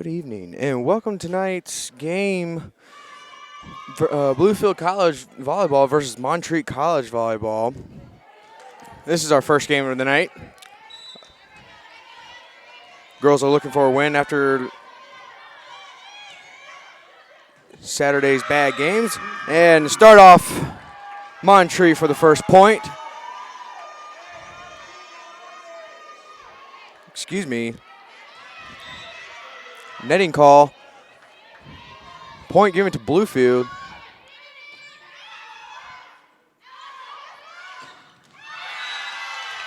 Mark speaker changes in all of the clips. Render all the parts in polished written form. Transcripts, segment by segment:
Speaker 1: Good evening, and welcome to tonight's game. Bluefield College Volleyball versus Montreat College Volleyball. This is our first game of the night. Girls are looking for a win after Saturday's bad games. And start off Montreat for the first point. Excuse me. Netting call. Point given to Bluefield.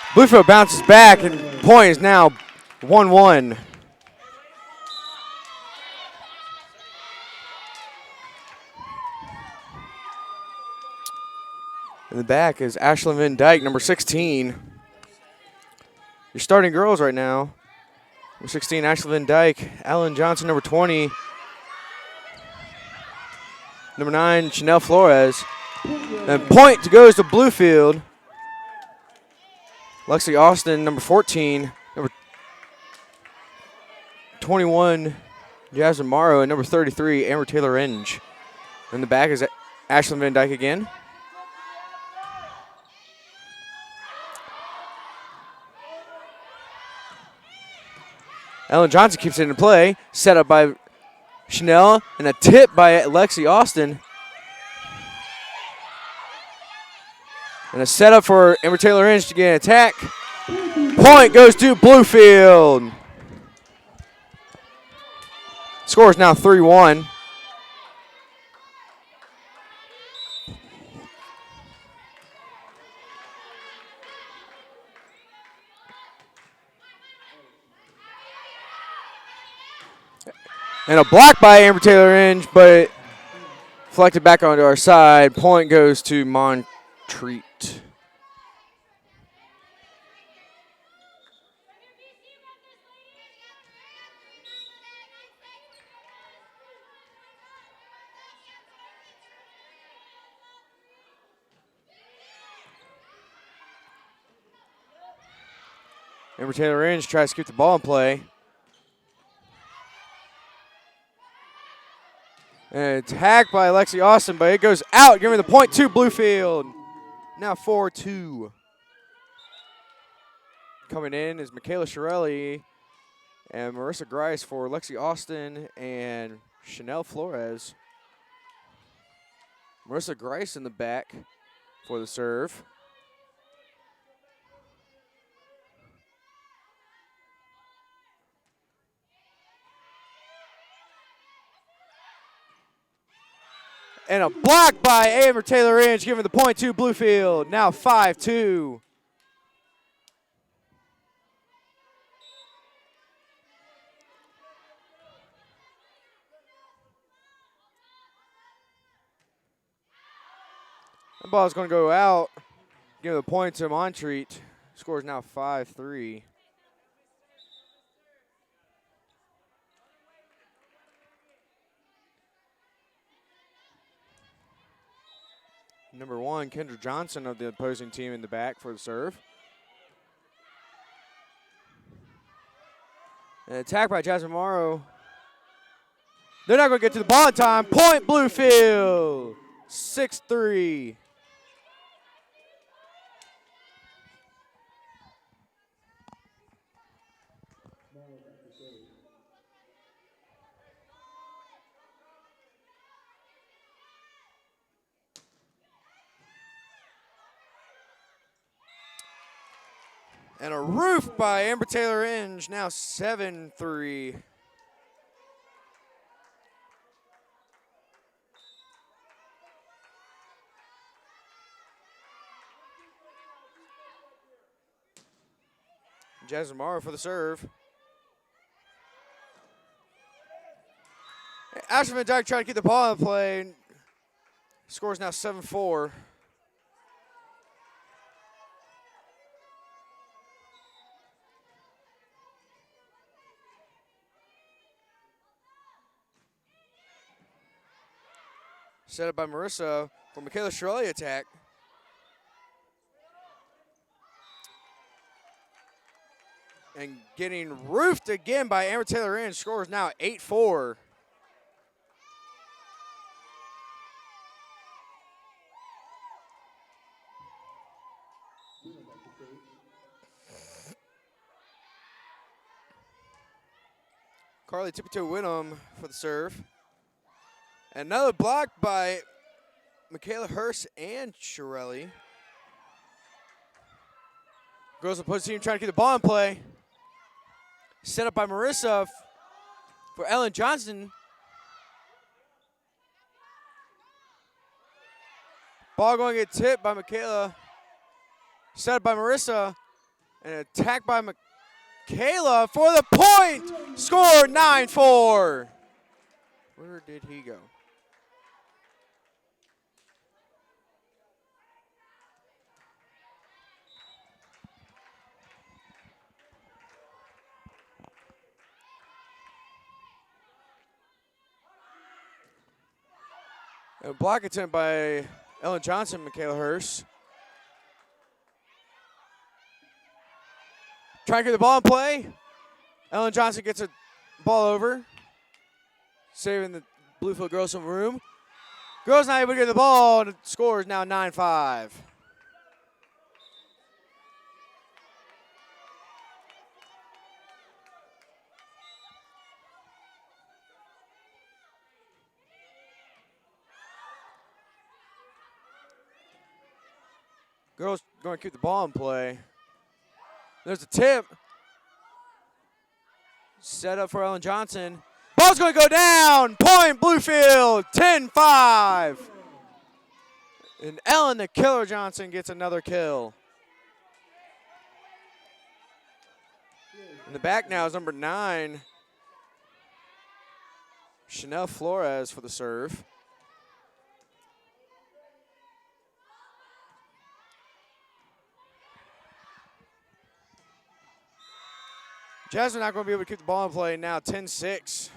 Speaker 1: Bluefield bounces back, and point is now 1-1. In the back is Ashlyn Van Dyke, number 16. Your starting girls right now. Number 16, Ashlyn Van Dyke. Alan Johnson, number 20. Number 9, Chanel Flores. And point goes to Bluefield. Lexi Austin, number 14. Number 21, Jasmine Morrow. And number 33, Amber Taylor Inge. In the back is Ashlyn Van Dyke again. Ellen Johnson keeps it into play. Set up by Chanel, and a tip by Lexi Austin. And a setup for Amber Taylor Inge to get an attack. Point goes to Bluefield. Score is now 3-1. And a block by Amber Taylor Inge, but it deflected back onto our side. Point goes to Montreat. Amber Taylor Inge tries to keep the ball in play. And attacked by Lexi Austin, but it goes out, giving the point to Bluefield. Now 4-2. Coming in is Michaela Shirelli and Marissa Grice for Lexi Austin and Chanel Flores. Marissa Grice in the back for the serve. And a block by Amber Taylor Inge, giving the point to Bluefield. Now 5-2. The ball is going to go out, giving the point to Montreat. Score is now 5-3. Number 1, Kendra Johnson of the opposing team in the back for the serve. An attack by Jasmine Morrow. They're not going to get to the ball in time. Point Bluefield, 6-3. And a roof by Amber Taylor Inge, now 7-3. Jasmine Morrow for the serve. Ashlyn Van Dyke trying to get the ball in play. Score is now 7-4. Set up by Marissa for Michaela Shirley attack. And and getting roofed again by Amber Taylor Inch. Score is now 8-4. Carly Tippy-Toe Whittam for the serve. Another block by Michaela Hurst and Shirelli. Girls opposing team trying to get the ball in play. Set up by Marissa for Ellen Johnson. Ball going to get tipped by Michaela. Set up by Marissa. And attack by Michaela for the point. Score 9-4. Where did he go? A block attempt by Ellen Johnson, Michaela Hurst. Trying to get the ball in play. Ellen Johnson gets a ball over. Saving the Bluefield girls some room. Girls not able to get the ball, and the score is now 9-5. Girls going to keep the ball in play. There's a tip. Set up for Ellen Johnson. Ball's going to go down. Point Bluefield, 10-5. And Ellen the Killer Johnson gets another kill. In the back now is number 9, Chanel Flores for the serve. Jasmine not going to be able to keep the ball in play now, 10-6.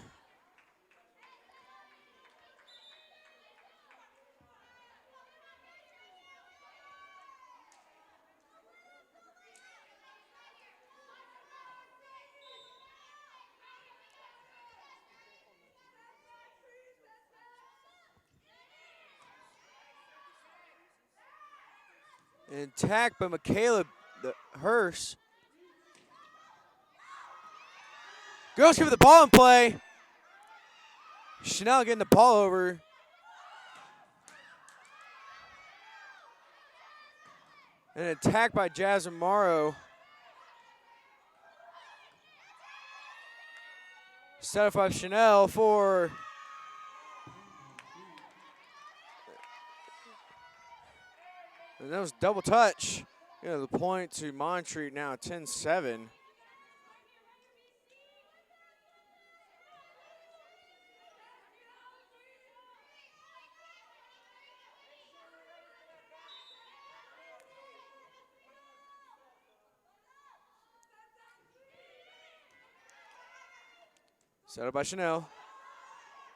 Speaker 1: And attack by Michaela Hurst. Girls give the ball in play. Chanel getting the ball over. And an attack by Jasmine Morrow. Set up by Chanel for and that was double touch. The point to Montreat now, 10-7. Set up by Chanel.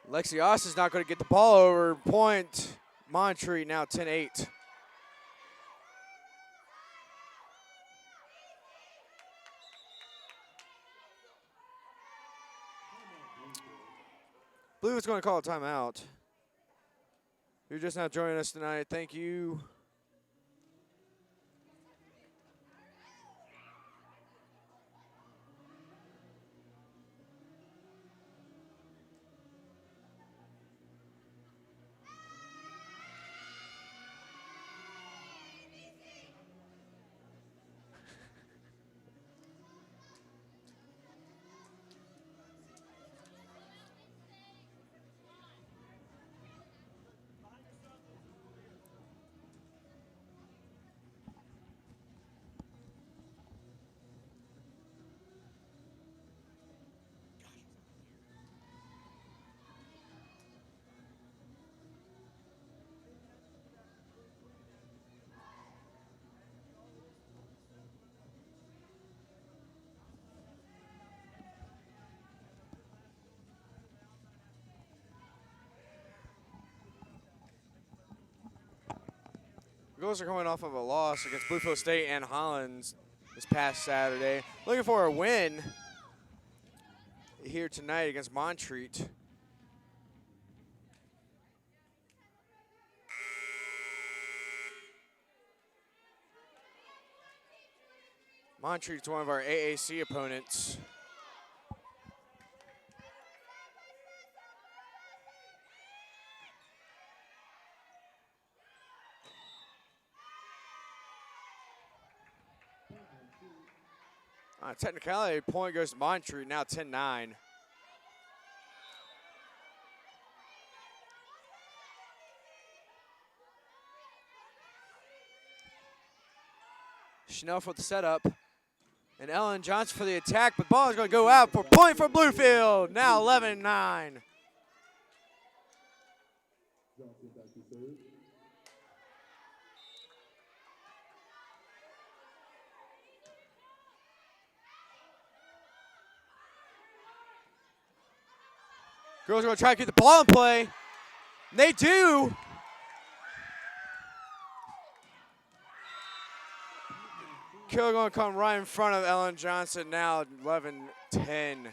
Speaker 1: Lexi Austin's not going to get the ball over. Point Montreat now 10-8. Blue is going to call a timeout. If you're just now joining us tonight, thank you. Girls are coming off of a loss against Bluefield State and Hollins this past Saturday. looking for a win here tonight against Montreat. Montreat's one of our AAC opponents. Technicality, point goes to Montreat, now 10-9. Chanel for the setup. And Ellen Johnson for the attack, but the ball is going to go out for point for Bluefield. Now 11-9. Girls are going to try to keep the ball in play. And they do. Killer going to come right in front of Ellen Johnson now, 11-10.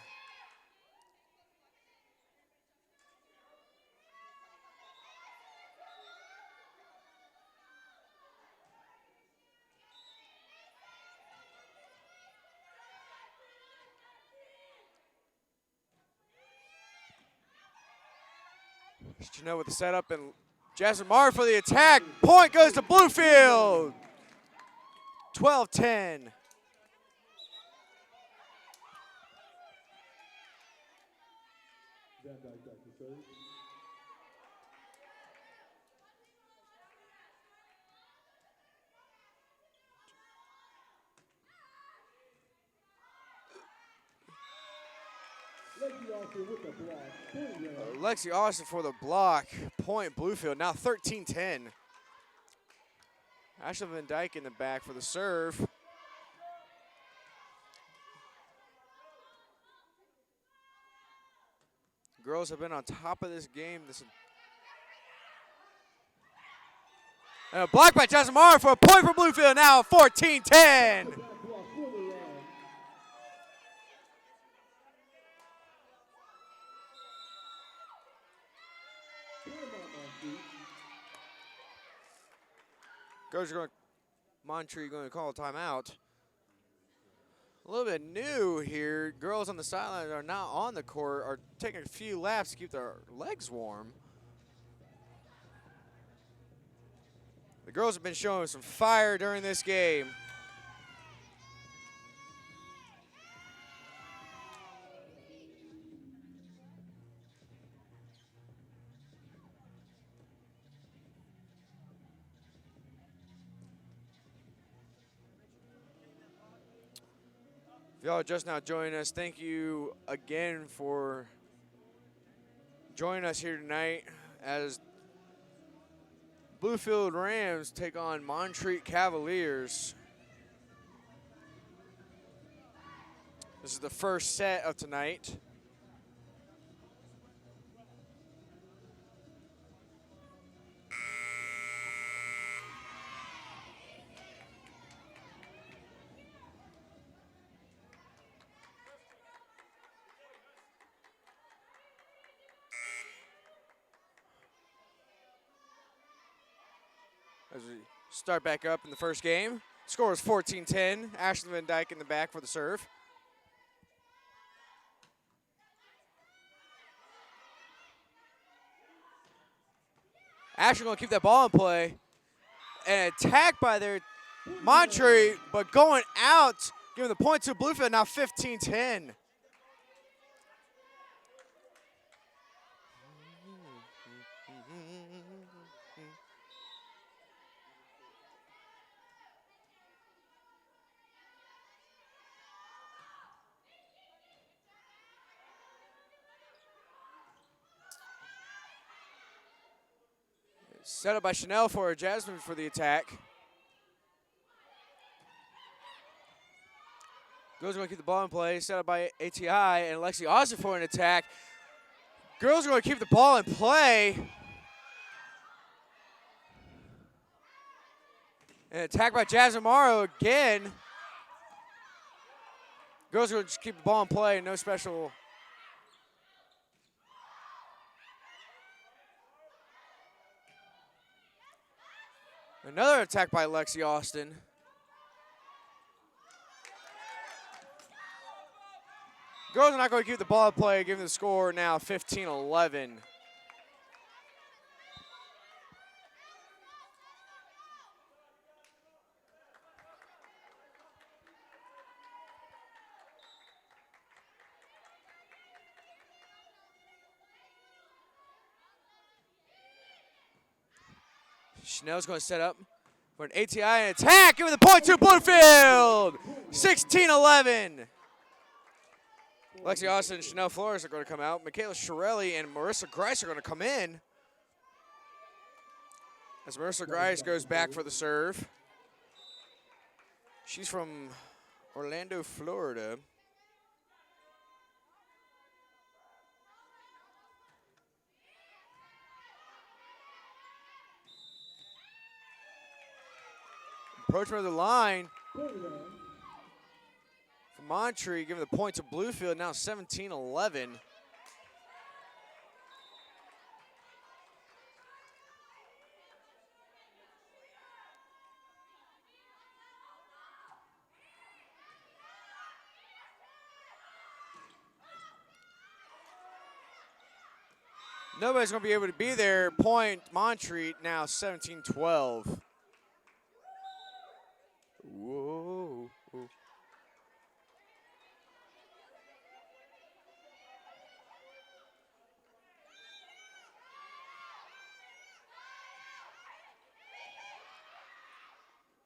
Speaker 1: Janelle with the setup and Jasmine Marr for the attack. Point goes to Bluefield. 12-10. Lexi Austin for the block. Point Bluefield, now 13-10. Ashley Van Dyke in the back for the serve. Girls have been on top of this game. And a block by Jasmine Marr for a point for Bluefield, now 14-10. Coach Montreat going to call a timeout. A little bit new here. Girls on the sideline are not on the court, are taking a few laps to keep their legs warm. The girls have been showing some fire during this game. If y'all are just now joining us, thank you again for joining us here tonight as Bluefield Rams take on Montreat Cavaliers. This is the first set of tonight. As we start back up in the first game. Score is 14-10. Ashley Van Dyke in the back for the serve. Ashley going to keep that ball in play. And attack by their Montreat, but going out, giving the point to Bluefield, now 15-10. Set up by Chanel for Jasmine for the attack. Girls are going to keep the ball in play. Set up by ATI and Lexi Austin for an attack. Girls are going to keep the ball in play. An attack by Jasmine Morrow again. Girls are going to just keep the ball in play, no special. Another attack by Lexi Austin. Girls are not going to keep the ball in play, giving the score now 15-11. Chanel's going to set up for an ATI and attack, giving the point to Bluefield. 16-11. Lexi Austin and Chanel Flores are going to come out. Michaela Shirelli and Marissa Grice are going to come in. As Marissa Grice goes back for the serve. She's from Orlando, Florida. Approach from the line. For Montreat, giving the point to Bluefield, now 17-11. Nobody's going to be able to be there. Point Montreat, now 17-12. Whoa.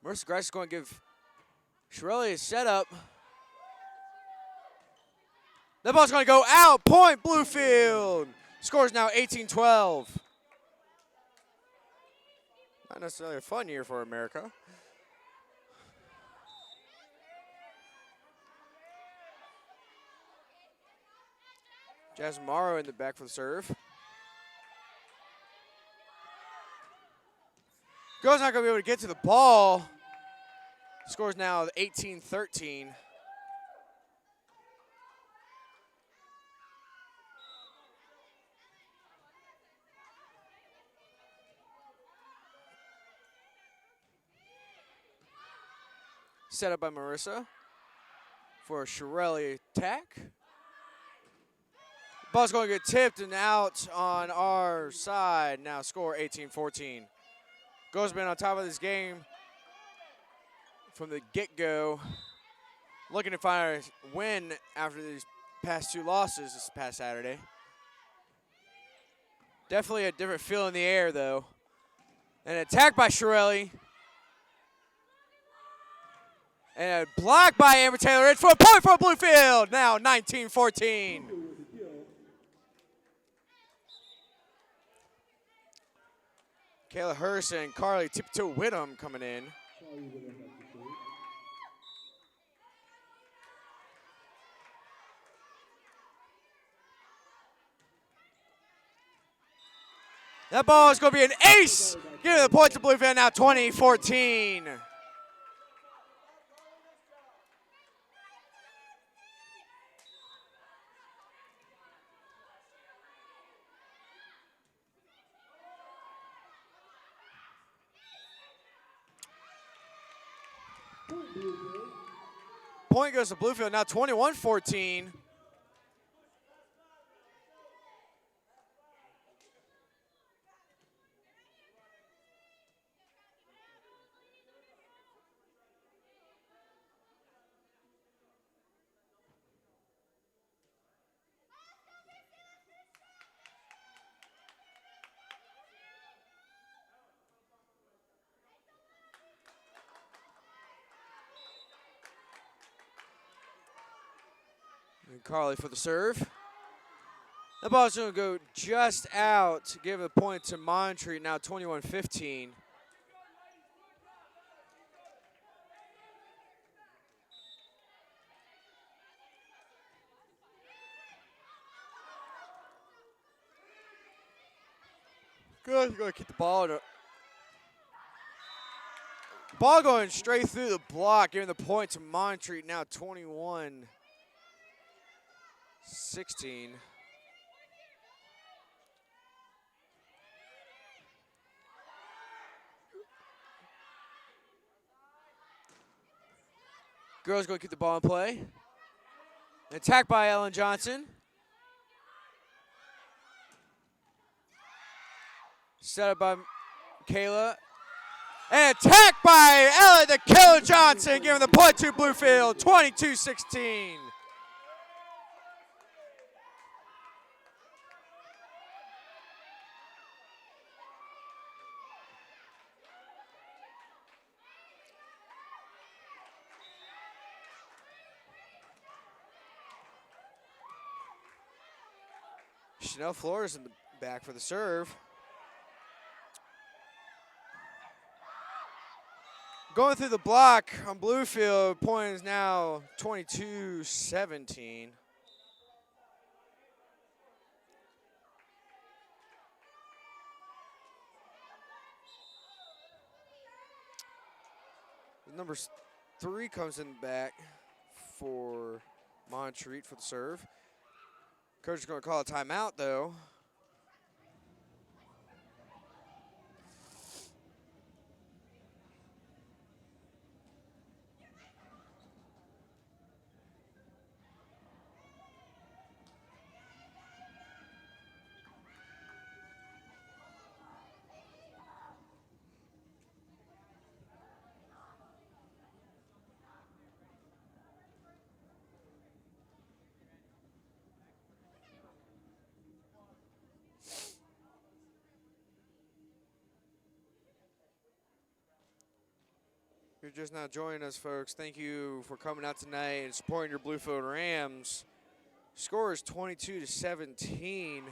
Speaker 1: Marissa Grice is going to give Shirelli a setup. That ball's going to go out. Point Bluefield. Score's now 18-12. Not necessarily a fun year for America. Jasmine Morrow in the back for the serve. Girls not going to be able to get to the ball. Score's now 18-13. Set up by Marissa for a Shirelli attack. Ball's going to get tipped and out on our side. Now score 18-14. Girls have been on top of this game from the get-go. Looking to find a win after these past two losses this past Saturday. Definitely a different feel in the air, though. An attack by Shirelli. And a block by Amber Taylor. It's for a point for Bluefield. Now 19-14. Kayla Hurst and Carly Tiptoe Whittam coming in. That ball is going to be an ace. Giving the point to Bluefield now 20-14. Point goes to Bluefield, now 21-14. And Carly for the serve. The ball's going to go just out to give the point to Montreat, now 21-15. Good, you're going to keep the ball. Ball going straight through the block, giving the point to Montreat, now 21-15. 16. Girls going to keep the ball in play. Attack by Ellen Johnson. Set up by Kayla. And attack by Ellen the Killer Johnson, giving the point to Bluefield, 22-16. Chanel Flores in the back for the serve. Going through the block on Bluefield, point is now 22-17. Number 3 comes in back for Montreat for the serve. Coach is going to call a timeout, though. You're just now joining us, folks. Thank you for coming out tonight and supporting your Bluefield Rams. Score is 22-17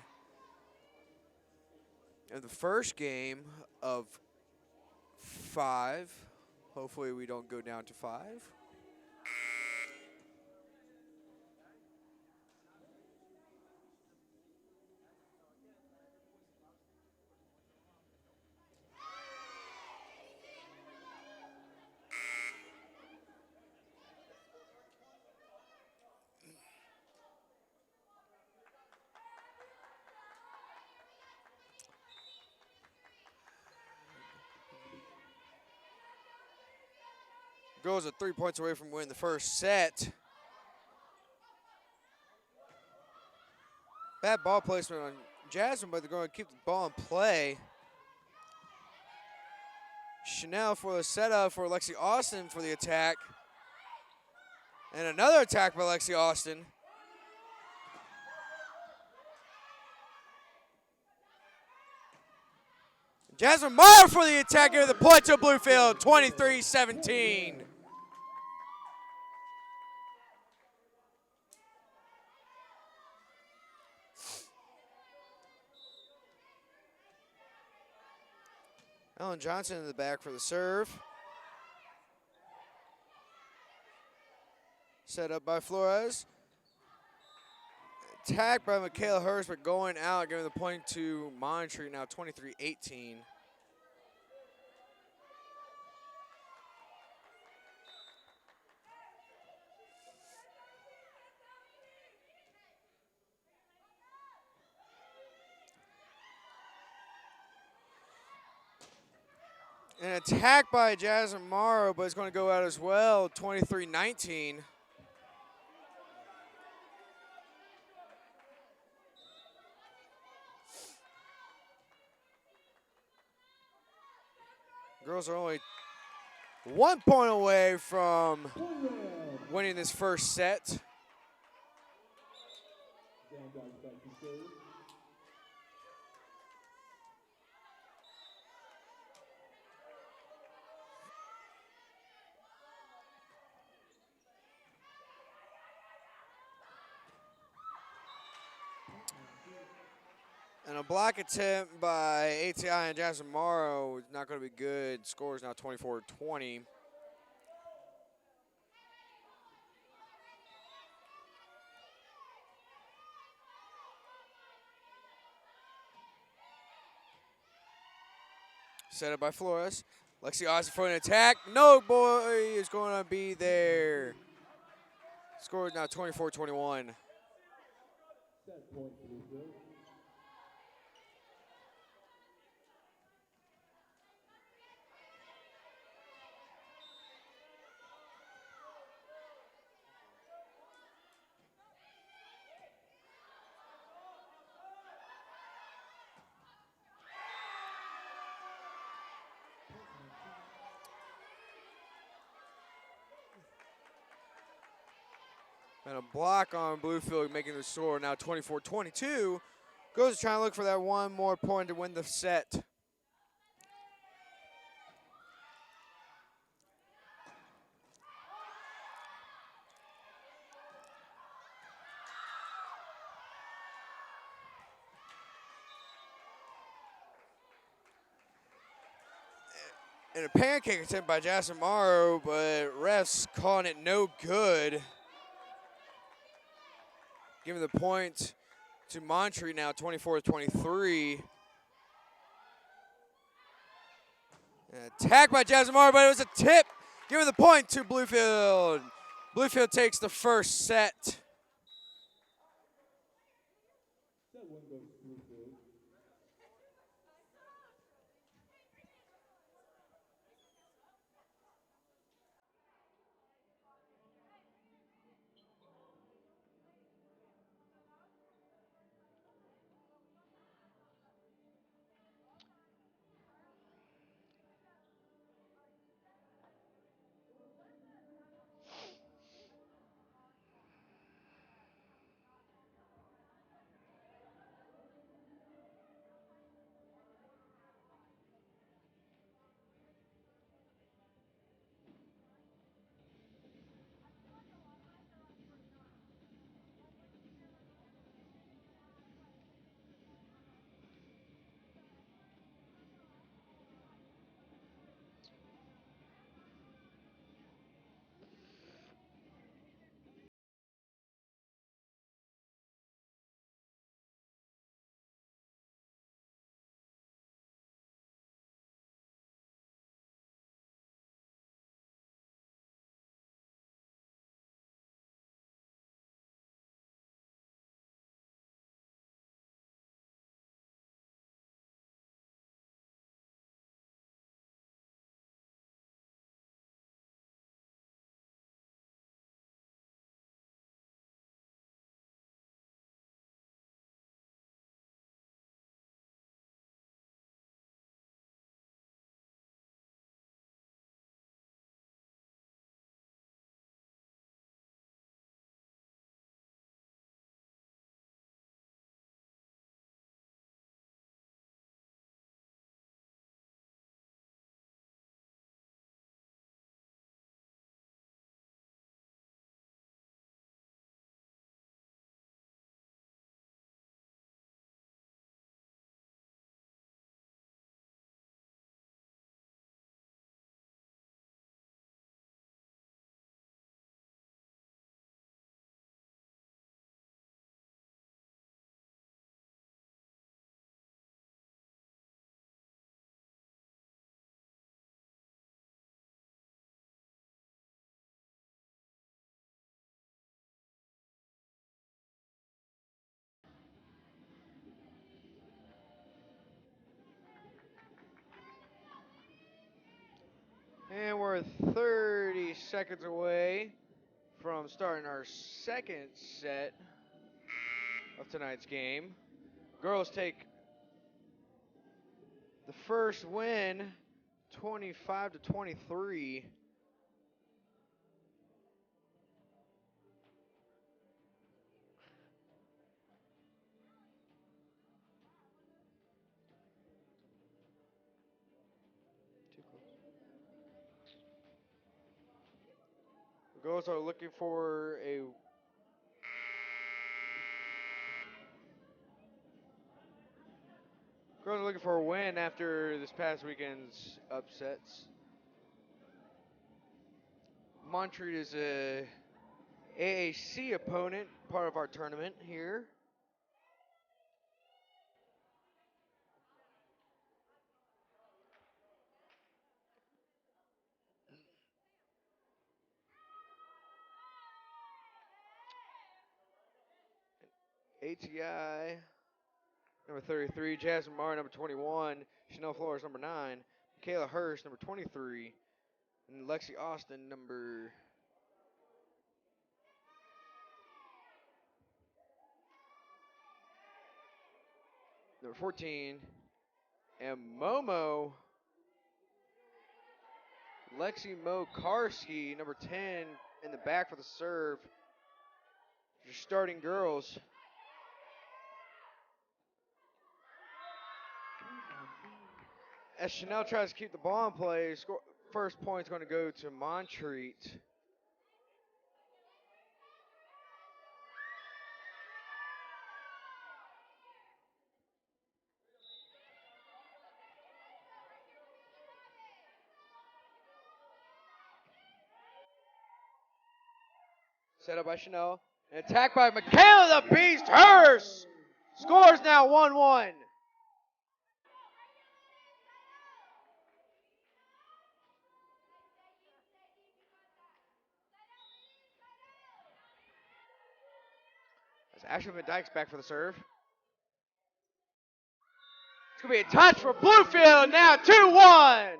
Speaker 1: in the first game of 5. Hopefully we don't go down to 5. Girls are 3 points away from winning the first set. Bad ball placement on Jasmine, but they're going to keep the ball in play. Chanel for the setup for Lexi Austin for the attack. And another attack by Lexi Austin. Jasmine Morrow for the attack, giving the point to Bluefield, 23-17. Ellen Johnson in the back for the serve. Set up by Flores. Attacked by Michaela Hurst, but going out, giving the point to Montreat, now 23-18. An attack by Jasmine Morrow, but it's going to go out as well, 23-19. Girls are only 1 point away from winning this first set. And a block attempt by ATI and Jasmine Morrow is not going to be good. Score is now 24-20. Set up by Flores. Lexi Austin for an attack. No boy is going to be there. Score is now 24-21. And a block on Bluefield, making the score now 24-22. Girls are trying to look for that one more point to win the set. And a pancake attempt by Jasmine Morrow, but refs calling it no good. Giving the point to Montreat now, 24-23. Attack by Jasmine Morrow, but it was a tip. Giving the point to Bluefield. Bluefield takes the first set. And we're 30 seconds away from starting our second set of tonight's game. Girls take the first win, 25-23. The girls are looking for a win after this past weekend's upsets. Montreat is a AAC opponent, part of our tournament here. ATI, number 33. Jasmine Marr, number 21. Chanel Flores, number 9. Michaela Hurst, number 23. And Lexi Austin, number 14. And Momo, Lexi Mokarski, number 10, in the back for the serve. Your starting girls. As Chanel tries to keep the ball in play, first point's going to go to Montreat. Set up by Chanel. An attack by Michaela the Beast Hurst. Scores now 1-1. As Ashley Van Dyke's back for the serve. It's going to be a touch for Bluefield, now 2-1.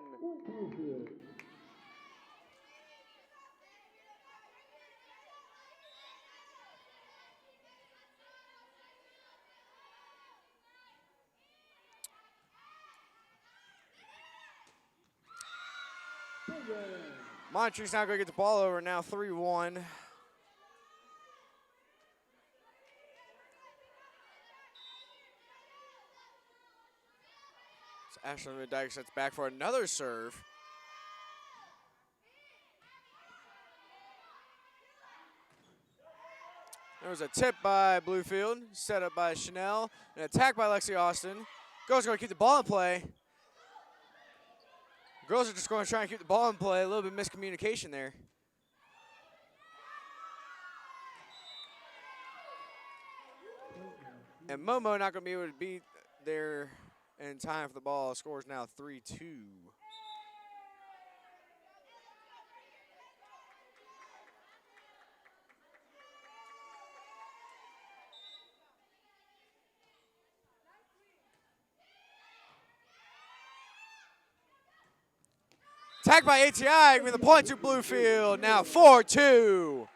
Speaker 1: Montreat's now going to get the ball over, now 3-1. Ashley Van Dyke sets back for another serve. There was a tip by Bluefield, set up by Chanel, an attack by Lexi Austin. Girls are going to keep the ball in play. Girls are just going to try and keep the ball in play. A little bit of miscommunication there. And Momo not going to be able to be there in time for the ball. Scores now 3-2. Attacked by ATI, giving the point to Bluefield. Now 4-2.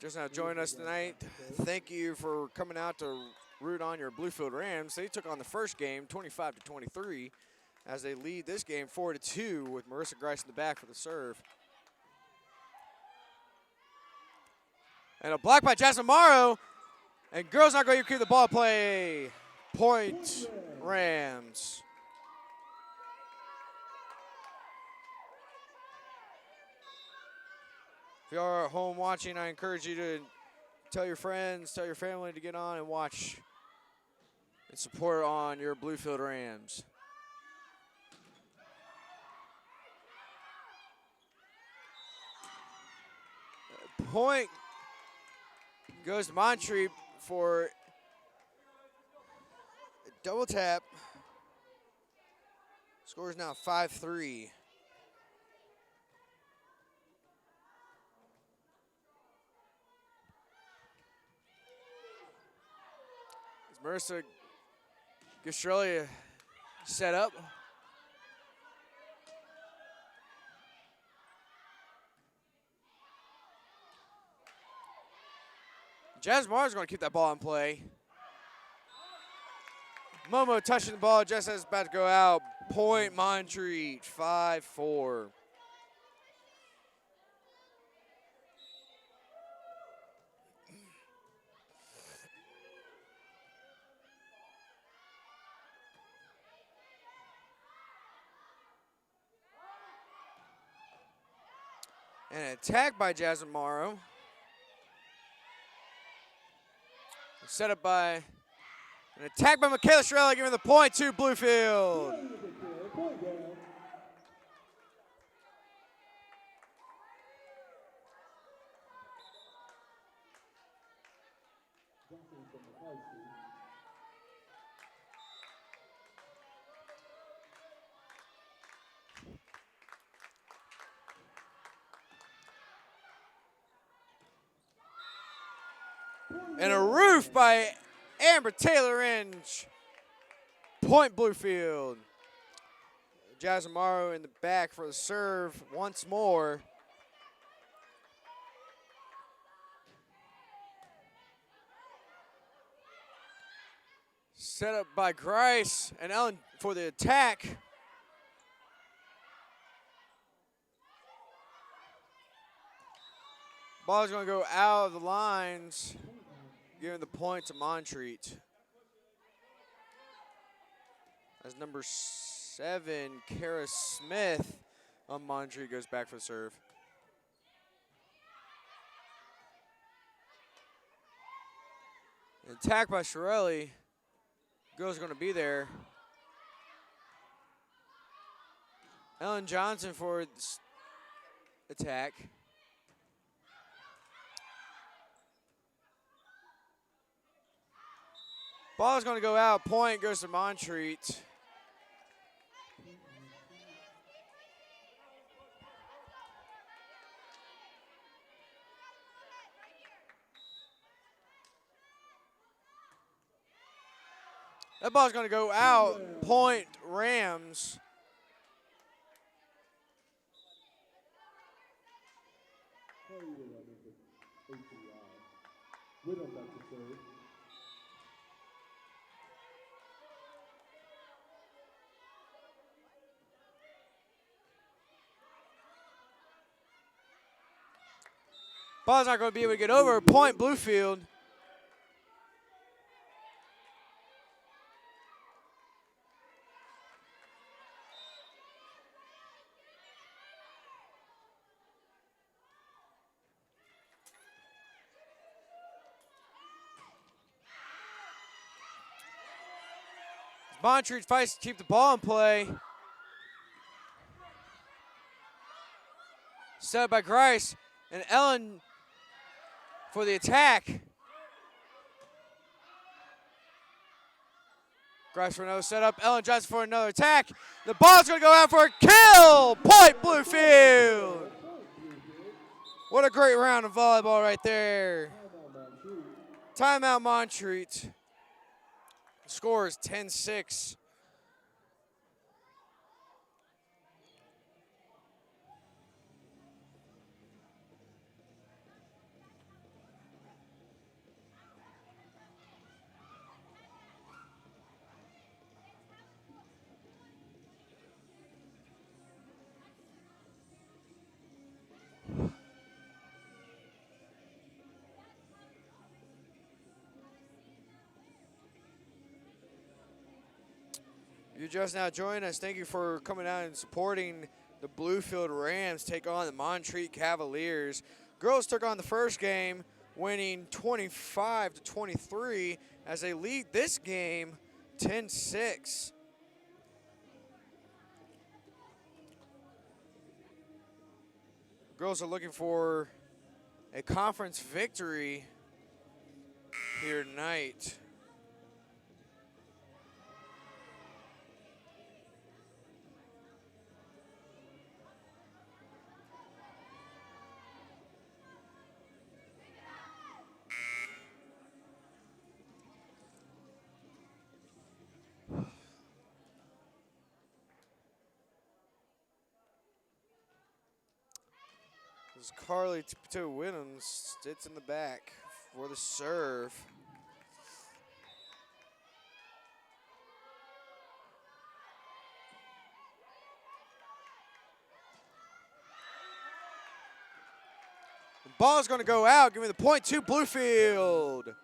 Speaker 1: Just now joining us tonight, thank you for coming out to root on your Bluefield Rams. They took on the first game 25-23 as they lead this game 4-2 with Marissa Grice in the back for the serve. And a block by Jasmine Morrow. And girls not going to keep the ball play. Point Rams. If you are at home watching, I encourage you to tell your friends, tell your family to get on and watch and support on your Bluefield Rams. Point goes to Montreat for a double tap. Score is now 5-3. As Marissa Gastrelli set up. Jazz Mars is going to keep that ball in play. Momo touching the ball just as it's about to go out. Point Montreat, 5-4. And an attack by Jasmine Morrow. Set up by an attack by Michaela Shirella, giving the point to Bluefield. And a roof by Amber Taylor-Inge. Point Bluefield. Jasmine Morrow in the back for the serve once more. Set up by Grice and Ellen for the attack. Ball is going to go out of the lines, giving the point to Montreat. As number 7, Kara Smith on Montreat goes back for the serve. An attack by Shirelli. Girl's going to be there. Ellen Johnson for this attack. Ball is going to go out. Point goes to Montreat. That ball's going to go out. Point Rams. Ball's not going to be able to get over. Point Bluefield. Montreat fights to keep the ball in play. Set up by Grice and Ellen for the attack. Grice for another setup. Ellen Johnson for another attack. The ball's going to go out for a kill. Point Bluefield. What a great round of volleyball right there. Timeout Montreat. The score is 10-6. You just now joined us. Thank you for coming out and supporting the Bluefield Rams take on the Montreat Cavaliers. Girls took on the first game, winning 25-23 as they lead this game 10-6. Girls are looking for a conference victory here tonight. Carly Williams sits in the back for the serve. The ball is going to go out. Give me the point to Bluefield.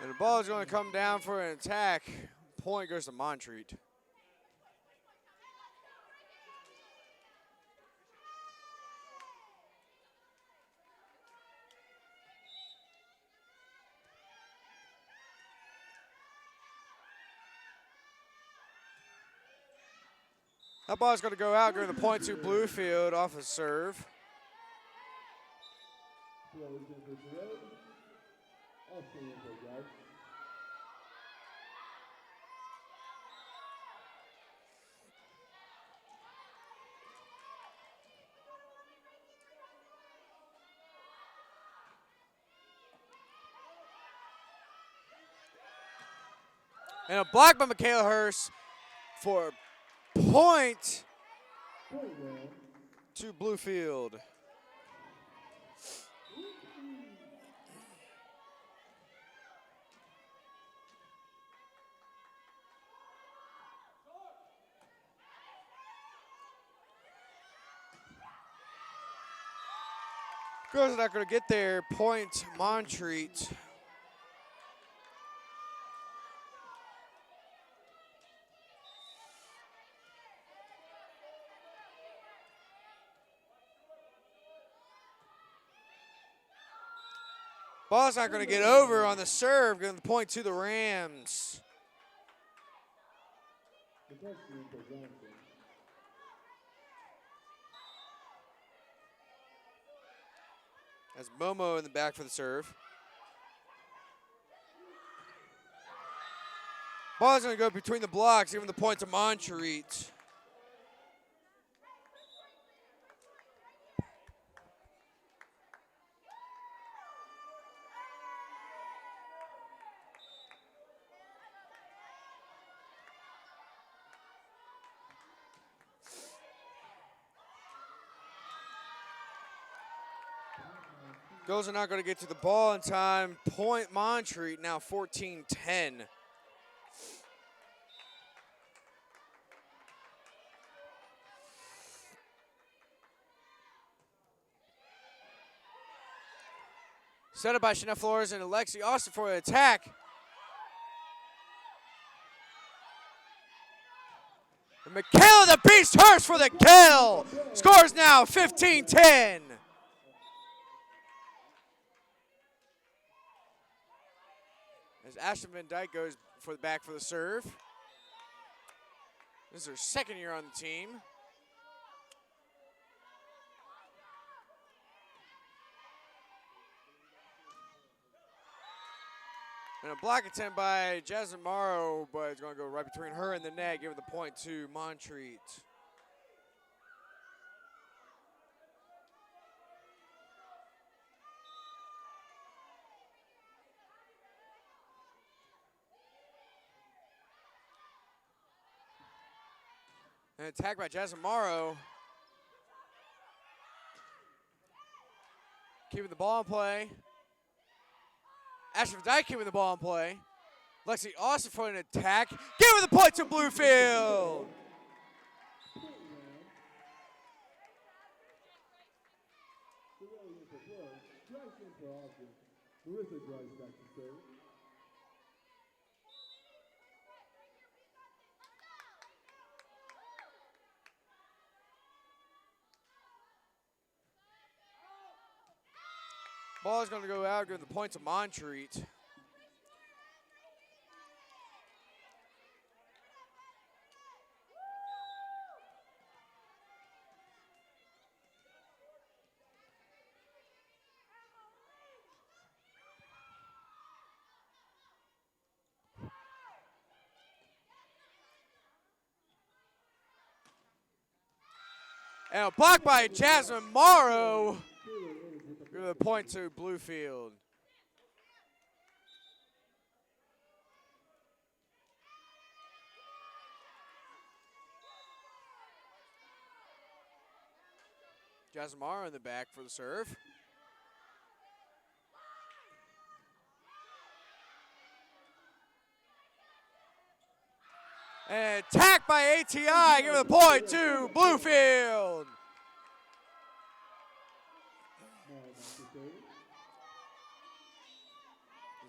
Speaker 1: And the ball is going to come down for an attack. Point goes to Montreat. That ball is going to go out, going to point to Bluefield off a serve. And a block by Michaela Hurst for point to Bluefield. Girls are not going to get there. Point Montreat. Ball's not going to get over on the serve. Going to point to the Rams. That's Momo in the back for the serve. Ball's going to go between the blocks, giving the point to Montreat. Girls are not going to get to the ball in time. Point Montreat now 14-10. Set up by Chanel Flores and Alexi Austin for an attack. And Michaela the Beast Hurst for the kill. Scores now 15-10. As Ashton Van Dyke goes for the back for the serve. This is her second year on the team. And a block attempt by Jasmine Morrow, but it's going to go right between her and the net, giving the point to Montreat. An attack by Jasmine Morrow. Keeping the ball in play. Ashton Van Dyke keeping the ball in play. Lexi Austin for an attack. Giving the point to Bluefield. Ball is going to go out, give the point to Montreat. And a block by Jasmine Morrow. Give the point to Bluefield. Jasmine Morrow in the back for the serve. And attack by ATI, give the point to Bluefield.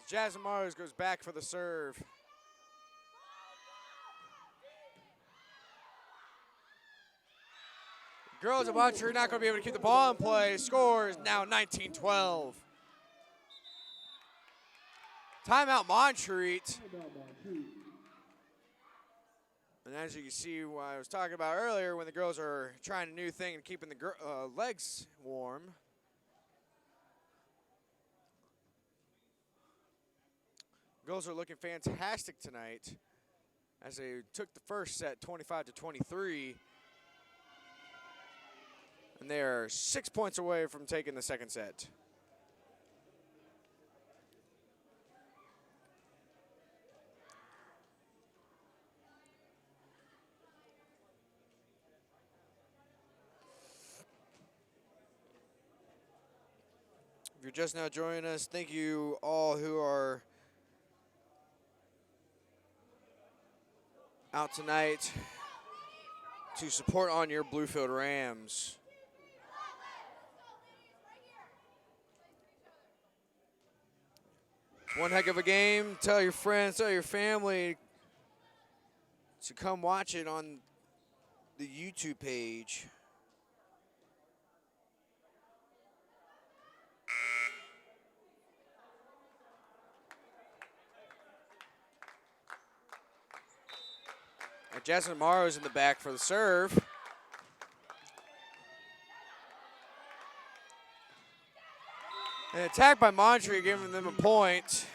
Speaker 1: Jasmine Morrow goes back for the serve. Girls of Montreat not going to be able to keep the ball in play. Score is now 19-12. Timeout Montreat. And as you can see, what I was talking about earlier, when the girls are trying a new thing and keeping the legs warm. Girls are looking fantastic tonight as they took the first set 25-23. And they are 6 points away from taking the second set. If you're just now joining us, thank you all who are out tonight to support on your Bluefield Rams. One heck of a game. Tell your friends, tell your family to come watch it on the YouTube page. Jasmine Morrow's in the back for the serve. An attack by Montreat, giving them a point.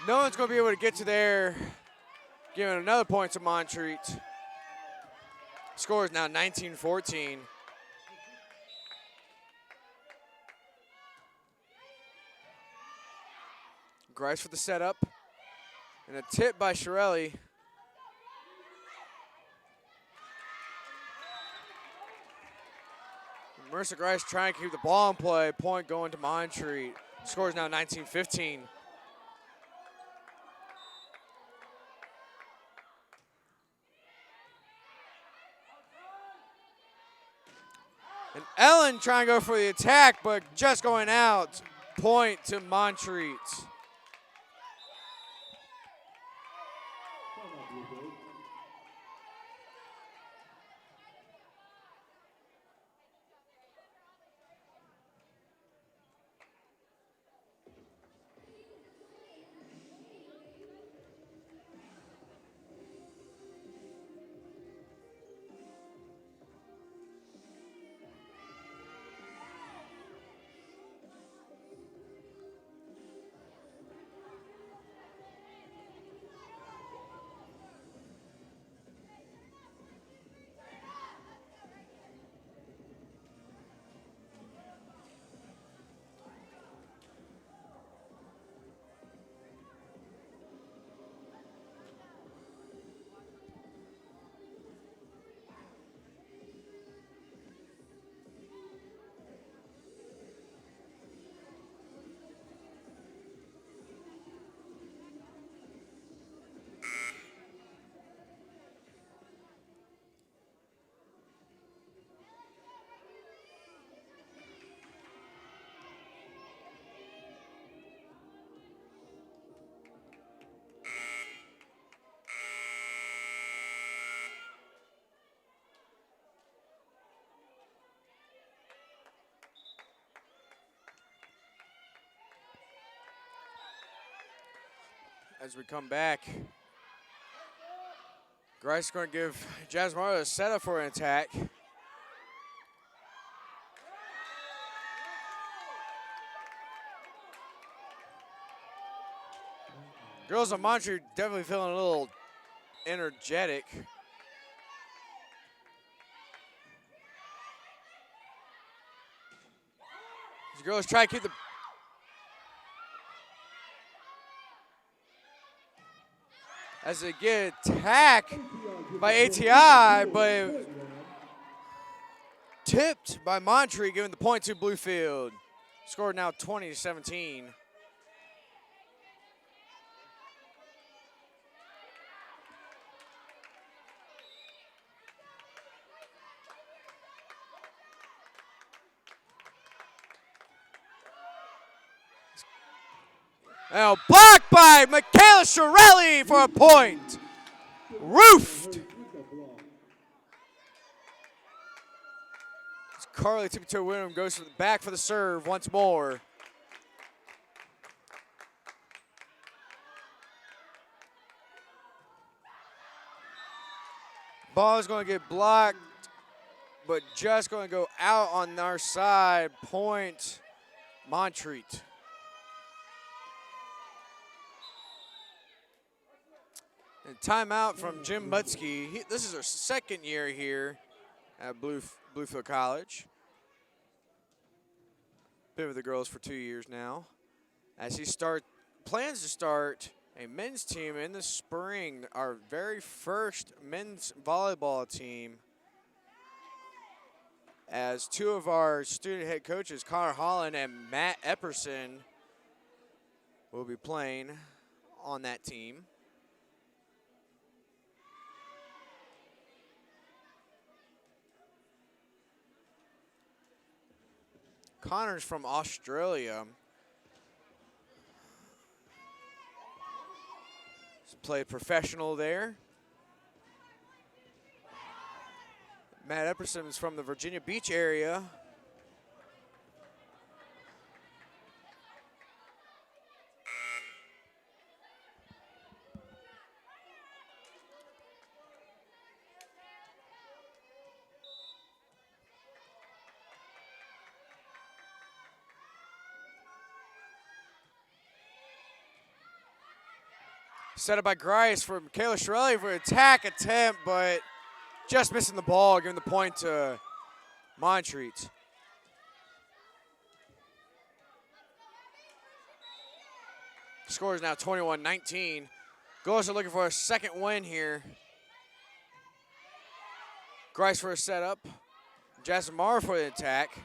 Speaker 1: No one's going to be able to get to there, giving another point to Montreat. Score is now 19-14. Grice for the setup. And a tip by Shirelli. Marissa Grice trying to keep the ball in play. Point going to Montreat. Score is now 19-15. And Ellen trying to go for the attack, but just going out. Point to Montreat. As we come back, Grice is going to give Jasmine Morrow a setup for an attack. Girls of Montreat definitely feeling a little energetic. The girls try to keep the as they get attacked by ATI, but tipped by Montreat, giving the point to Bluefield. Score now 20-17. Now blocked by Michaela Shirelli for a point. Roofed. Carly Tiptoe Winham goes for the back for the serve once more. Ball is going to get blocked, but just going to go out on our side. Point, Montreat. And timeout from Jim Mutsky. This is our second year here at Bluefield College. Been with the girls for 2 years now. As he plans to start a men's team in the spring, our very first men's volleyball team, as two of our student head coaches, Connor Holland and Matt Epperson, will be playing on that team. Connor's from Australia. He's played professional there. Matt Epperson is from the Virginia Beach area. Set up by Grice for Michaela Shirelli for an attack attempt, but just missing the ball, giving the point to Montreat. Score is now 21-19. Goals are looking for a second win here. Grice for a setup. Jasmine Marr for the attack.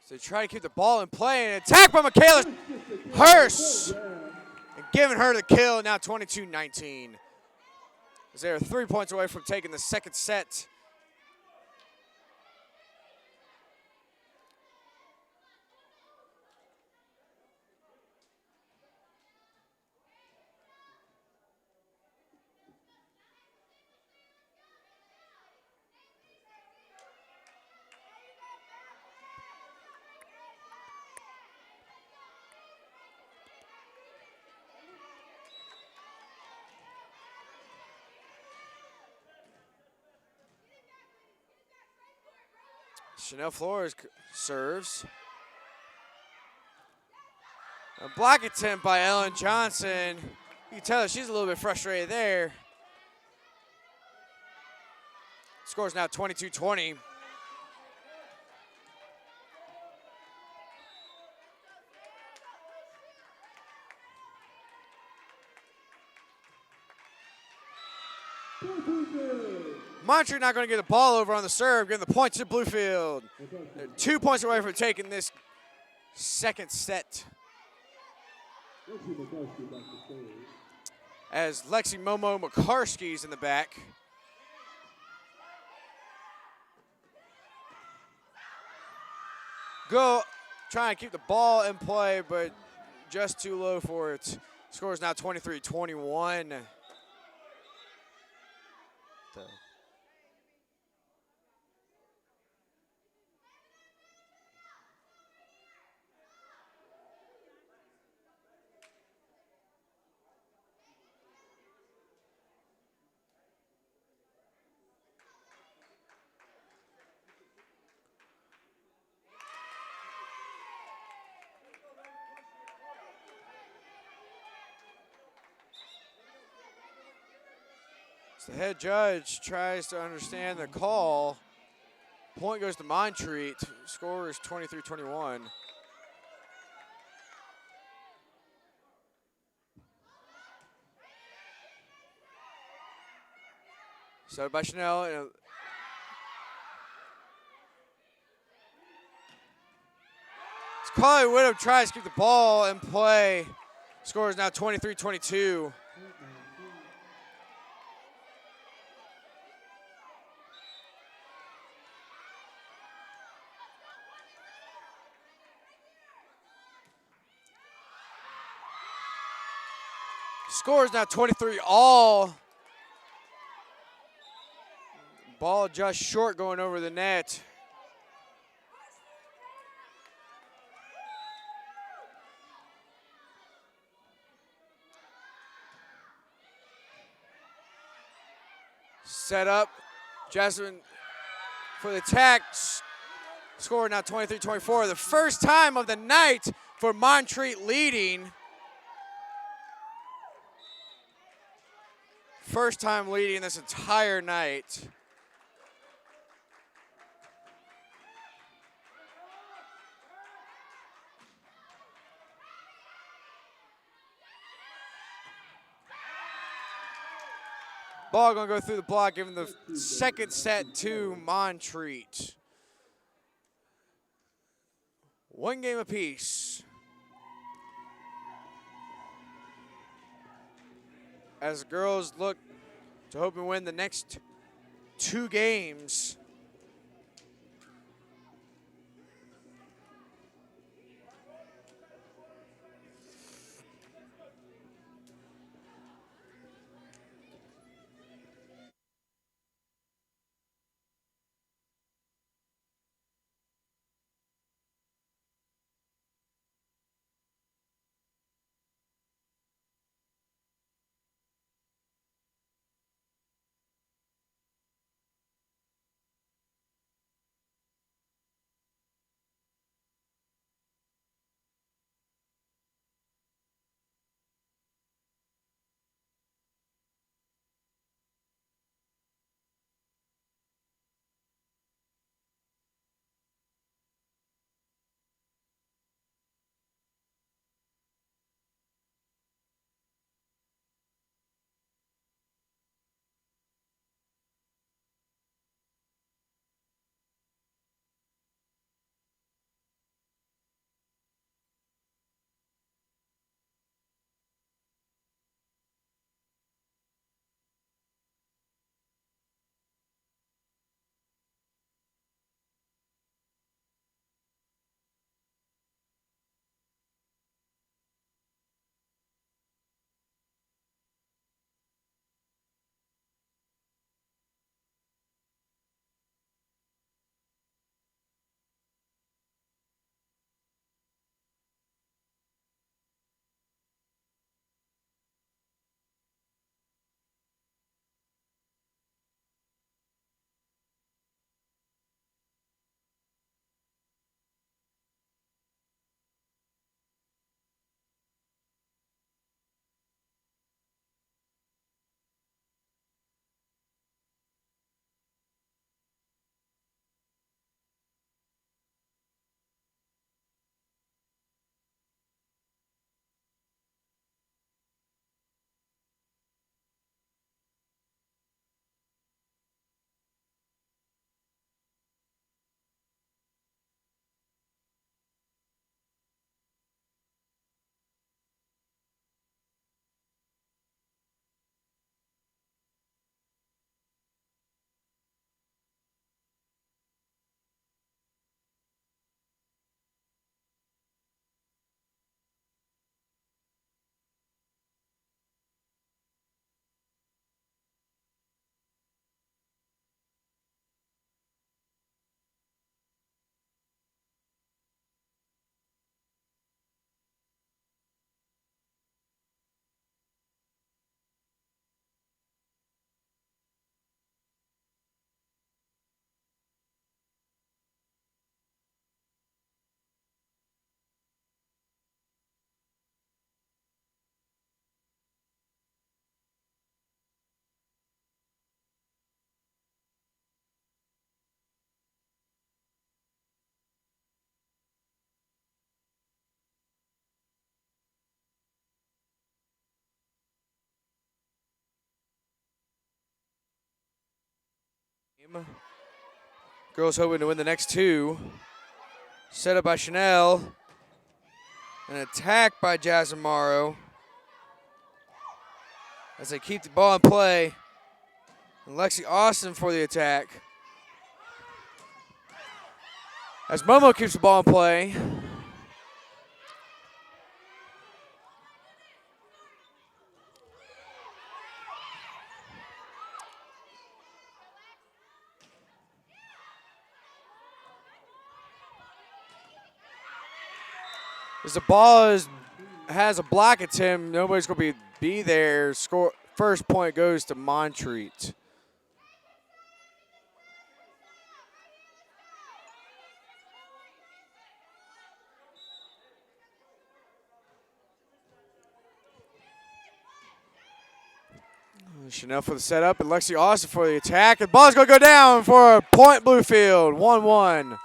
Speaker 1: So they try to keep the ball in play, and attack by Michaela Hurst, and giving her the kill, now 22-19. As they are 3 points away from taking the second set. Chanel Flores serves. A block attempt by Ellen Johnson. You can tell she's a little bit frustrated there. Score is now 22-20. Montreat not going to get the ball over on the serve, giving the point to Bluefield. They're 2 points away from taking this second set. As Lexi Momo McCarskey's in the back. Go trying to keep the ball in play, but just too low for it. Score is now 23-21. The head judge tries to understand the call. Point goes to Montreat. Score is 23-21. Set by Chanel. Carly Whittam tries to keep the ball in play. Score is now 23-22. Score is now 23-all. Ball just short going over the net. Set up. Jasmine for the attack. Score now 23-24. The first time of the night for Montreat leading. First time leading this entire night. Ball gonna go through the block, giving the second set to Montreat. One game apiece. As the girls look to hope and win the next 2 games. Girls hoping to win the next 2. Set up by Chanel. An attack by Jasmine Morrow. As they keep the ball in play. And Lexi Austin for the attack. As Momo keeps the ball in play. As the ball has a block attempt, nobody's going to be there. Score. First point goes to Montreat. Chanel for the setup and Lexi Austin for the attack. The ball's going to go down for a point, Bluefield, 1-1.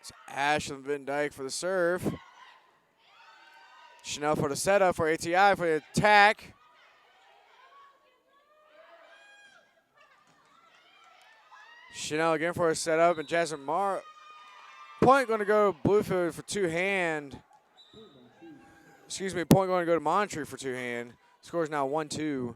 Speaker 1: It's Ashlyn Van Dyke for the serve. Chanel for the setup for ATI for the attack. Chanel again for a setup, and Jasmine Mar. Point going to go Bluefield for two-hand. Excuse me, point going to go to Montreat for two-hand. Score is now 1-2.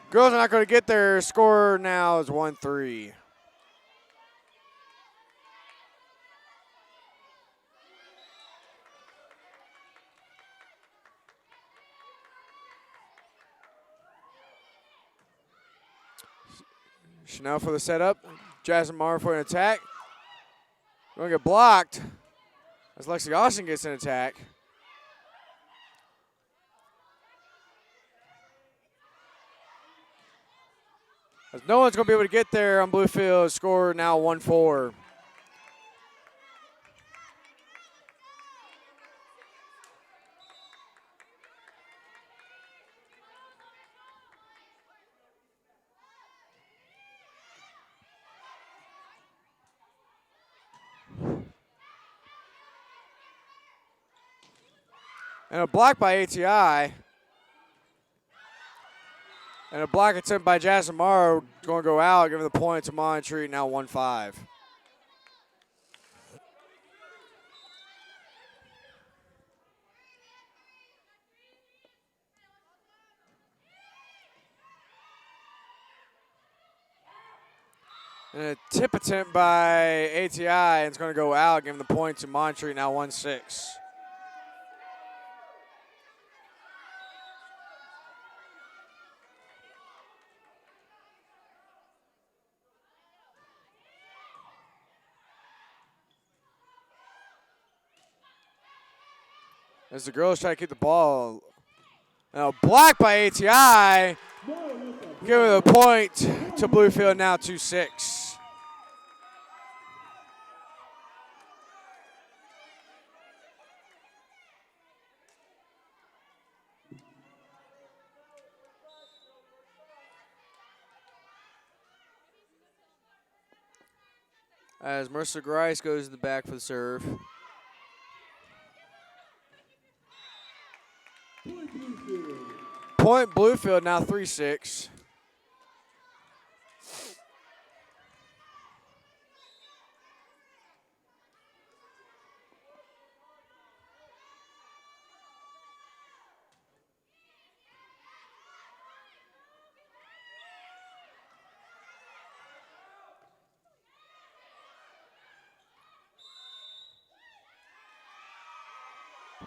Speaker 1: Girls are not going to get their score now is 1-3. Chanel for the setup. Jasmine Marr for an attack. Going to get blocked as Lexi Austin gets an attack. As no one's going to be able to get there on Bluefield. Score now 1-4. And a block by ATI. And a block attempt by Jasmine Morrow going to go out, giving the point to Montreat, now 1-5. And a tip attempt by ATI, and it's going to go out, giving the point to Montreat, now 1-6. As the girls try to keep the ball. Now blocked by ATI. Giving the point to Bluefield, now 2-6. As Mercer Grice goes in the back for the serve. Point Bluefield, now 3-6.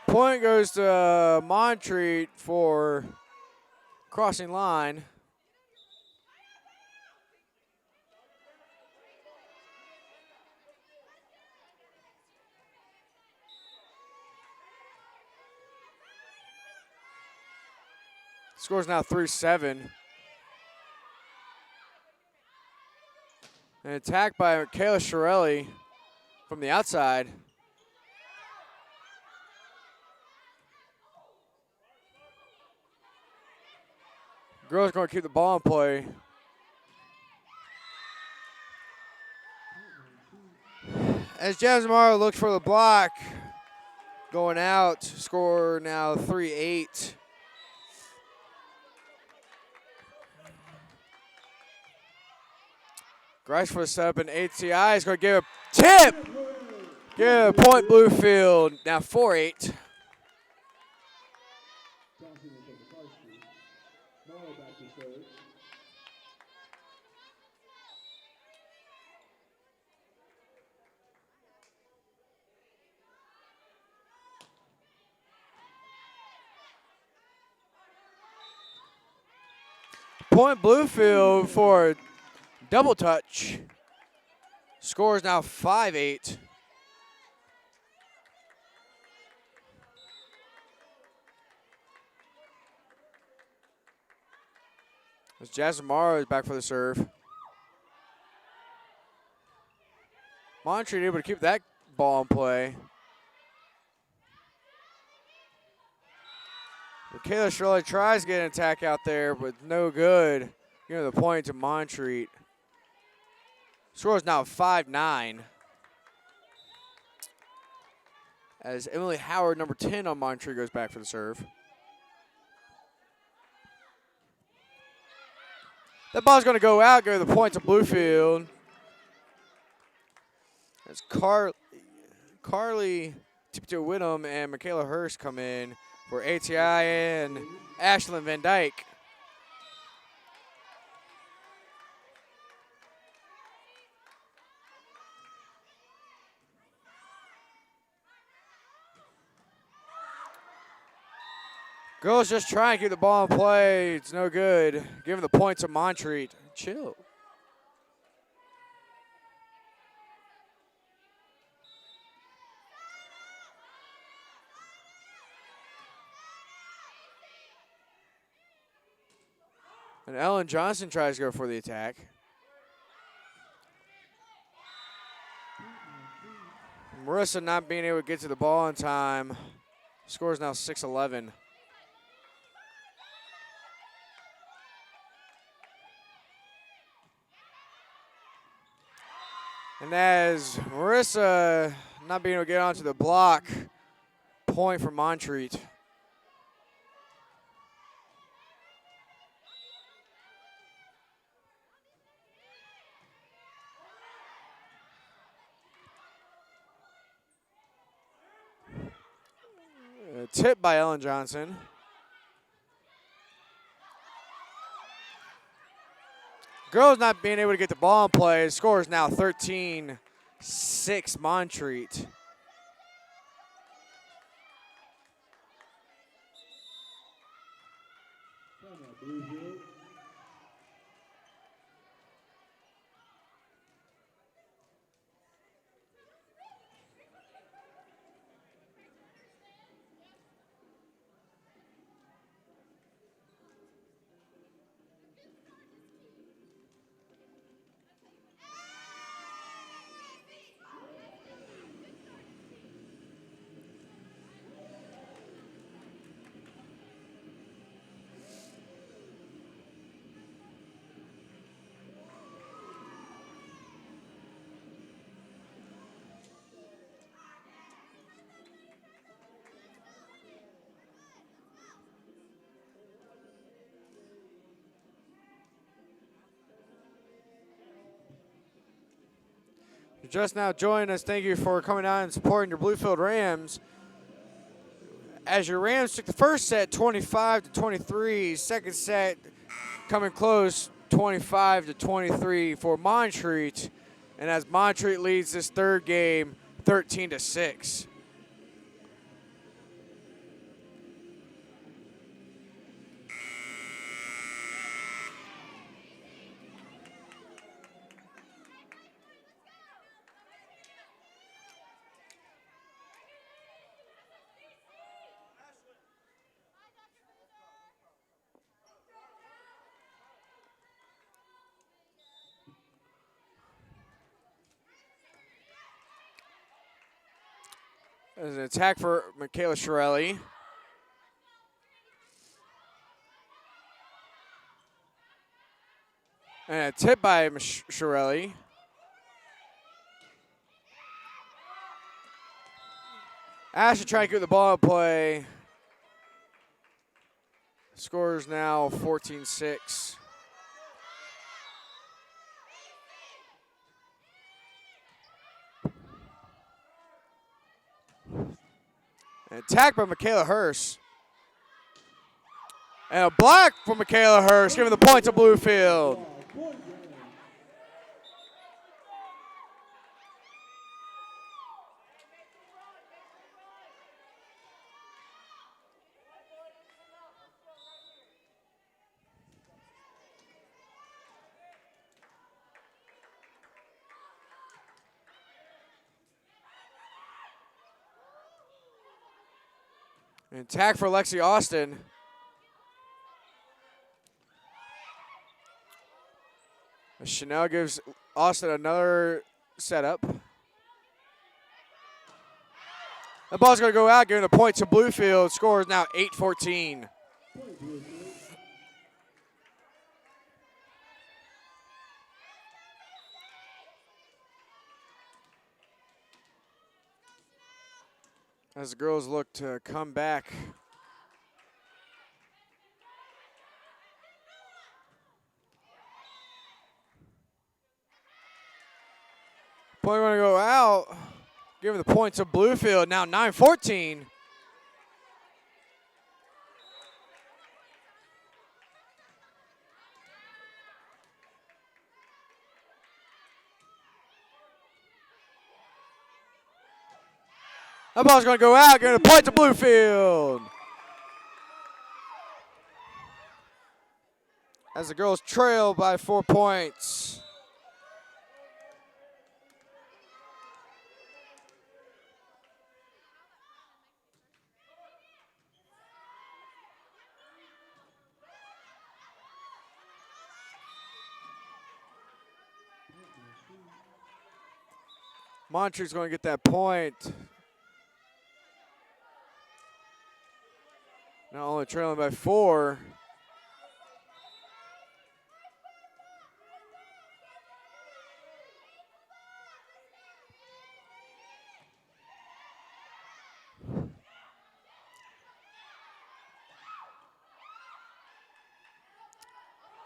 Speaker 1: Point goes to Montreat for crossing line. Score's now 3-7. An attack by Kayla Shirelli from the outside. Girls going to keep the ball in play. As Jasmine Morrow looks for the block, going out, score now 3-8. Grice for the setup, and ATI is going to give a tip. Give a point Bluefield, now 4-8. point Bluefield for a double touch. Score is now 5-8. As Jasmine Morrow is back for the serve. Montreat able to keep that ball in play. Michaela Shirley tries to get an attack out there, but no good. Giving the point to Montreat. Score is now 5-9. As Emily Howard, number 10 on Montreat, goes back for the serve. That ball's going to go out, go to the point to Bluefield. As Carly Tipto Whittam and Michaela Hurst come in for ATI and Ashlyn Van Dyke. Girls just trying to keep the ball in play. It's no good. Giving the point to Montreat. Chill. And Ellen Johnson tries to go for the attack. Marissa not being able to get to the ball in time. Score is now 6-11. And as Marissa not being able to get onto the block, point for Montreat. A tip by Ellen Johnson. Girls not being able to get the ball in play. Score is now 13-6 Montreat. You're just now joining us, thank you for coming out and supporting your Bluefield Rams. As your Rams took the first set 25-23, second set coming close 25-23 for Montreat. And as Montreat leads this third game 13-6. There's an attack for Michaela Shirelli. And a tip by Shirelli. Ashley trying to get the ball in play. Score is now 14-6. An attack by Michaela Hurst. And a block for Michaela Hurst, giving the point to Bluefield. An attack for Lexi Austin. Chanel gives Austin another setup. The ball's going to go out, giving the point to Bluefield. Score is now 8-14. As the girls look to come back. Point going to go out, giving the point to Bluefield. Now 9-14. That ball's going to go out, giving the point to Bluefield. As the girls trail by 4 points. Montreat's going to get that point. Not only trailing by 4.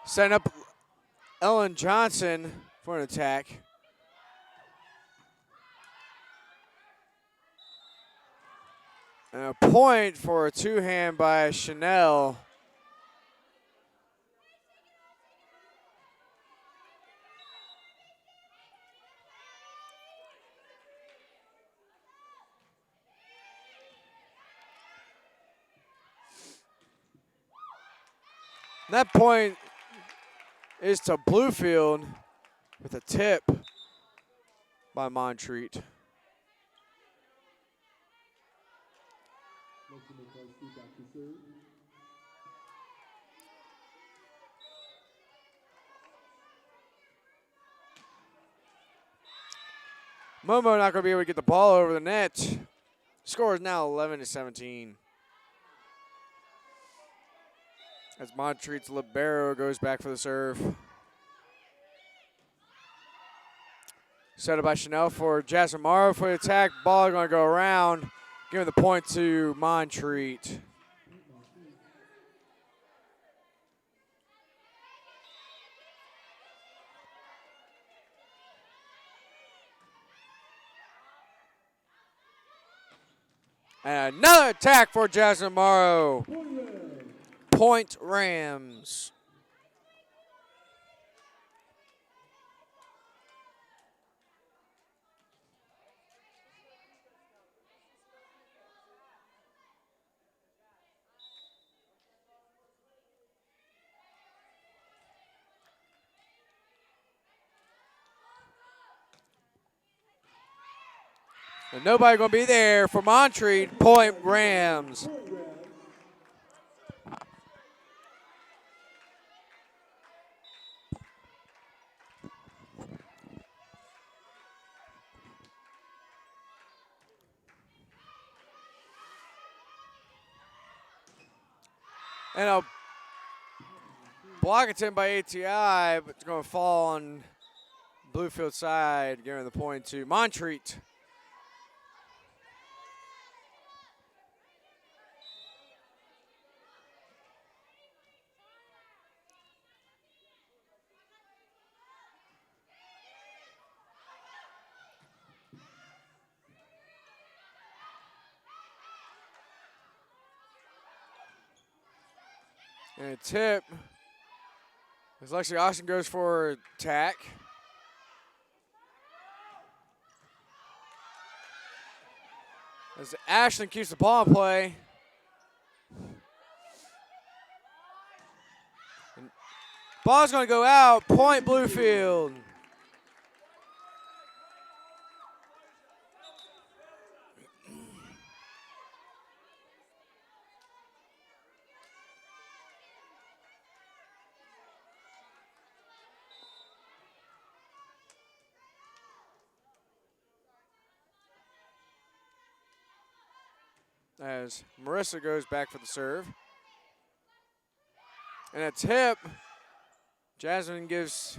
Speaker 1: Setting up Ellen Johnson for an attack. And a point for a two-hand by Chanel. And that point is to Bluefield with a tip by Montreat. Momo not going to be able to get the ball over the net. Score is now 11-17. As Montreat's libero goes back for the serve. Set up by Chanel for Jasmine Morrow for the attack. Ball going to go around, giving the point to Montreat. And another attack for Jasmine Morrow. Point Rams. And nobody going to be there for Montreat. Point Rams. And a block attempt by ATI, but it's going to fall on Bluefield side, giving the point to Montreat. And a tip as Lexi Austin goes for attack. As Ashland keeps the ball in play. And ball's going to go out. Point Bluefield. as Marissa goes back for the serve. And a tip. Jasmine gives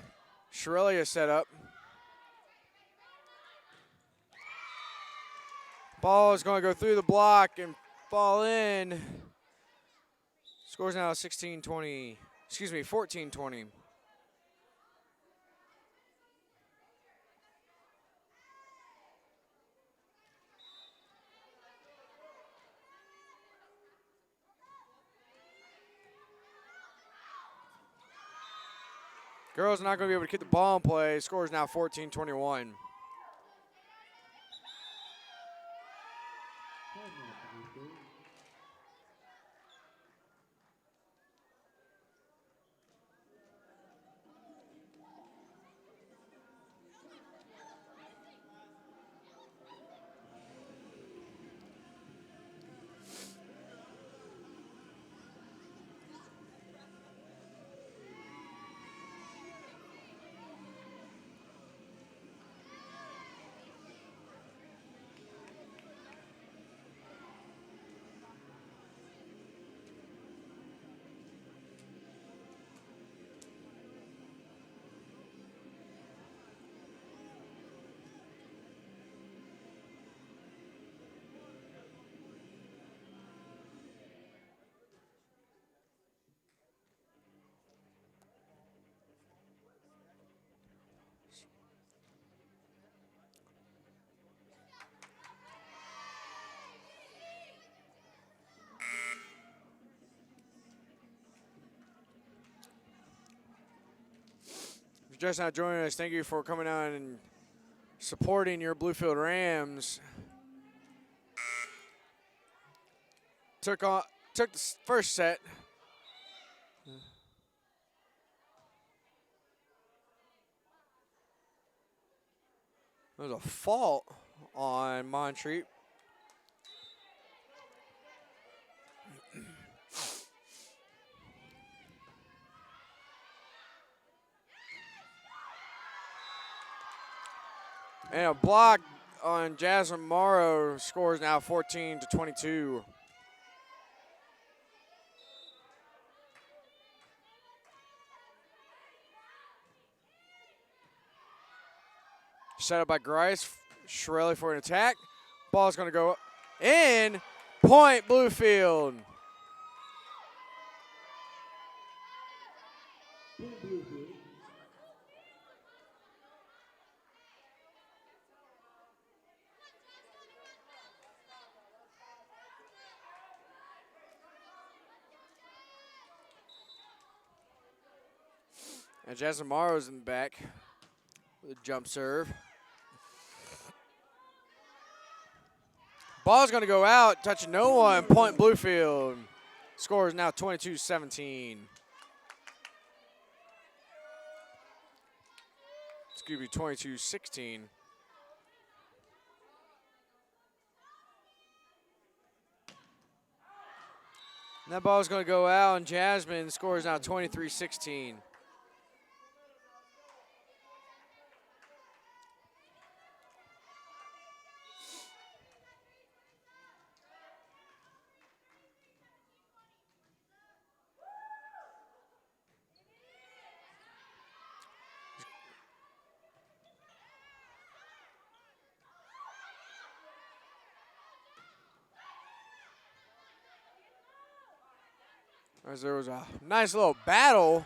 Speaker 1: Shirley a setup. Ball is going to go through the block and fall in. Scores now 16-20. Excuse me, 14-20. Girls not going to be able to keep the ball in play. Scores now 14-21. If you're just now joining us, thank you for coming on and supporting your Bluefield Rams. Took the first set. There was a fault on Montreat. And a block on Jasmine Morrow. Scores now 14-22. Set up by Grice. Shirley for an attack. Ball's going to go in. Point Bluefield. And Jasmine Morrow's in the back with a jump serve. Ball's going to go out, touching no one. Point Bluefield. Score is now 22-17. Excuse me, 22-16. And that ball is going to go out, and Jasmine scores now 23-16. As there was a nice little battle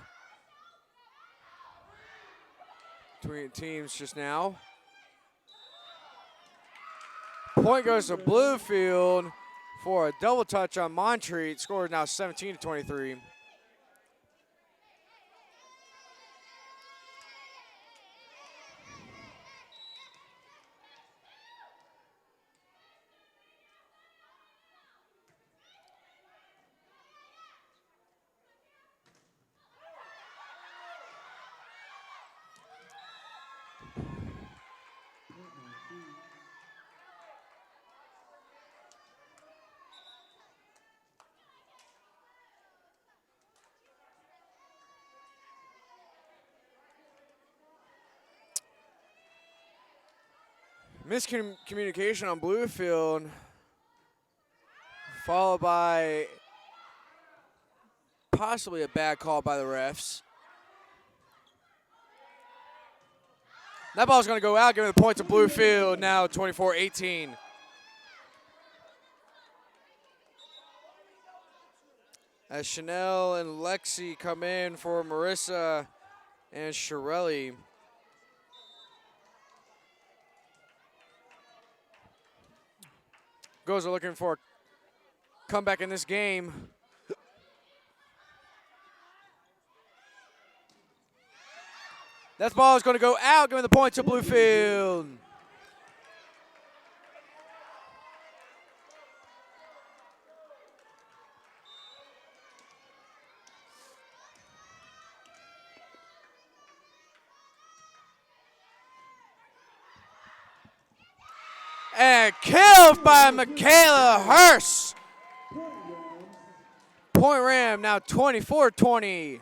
Speaker 1: between teams just now. Point goes to Bluefield for a double touch on Montreat. Score is now 17-23. Miscommunication on Bluefield followed by possibly a bad call by the refs. That ball's going to go out, giving the point to Bluefield, now 24-18. As Chanel and Lexi come in for Marissa and Shirelli. Girls are looking for a comeback in this game. That ball is going to go out, giving the point to Bluefield. And killed by Michaela Hurst. Point Ram now 24-20.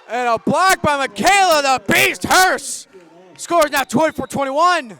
Speaker 1: And a block by Michaela, the Beast Hurst. Score is now 24-21.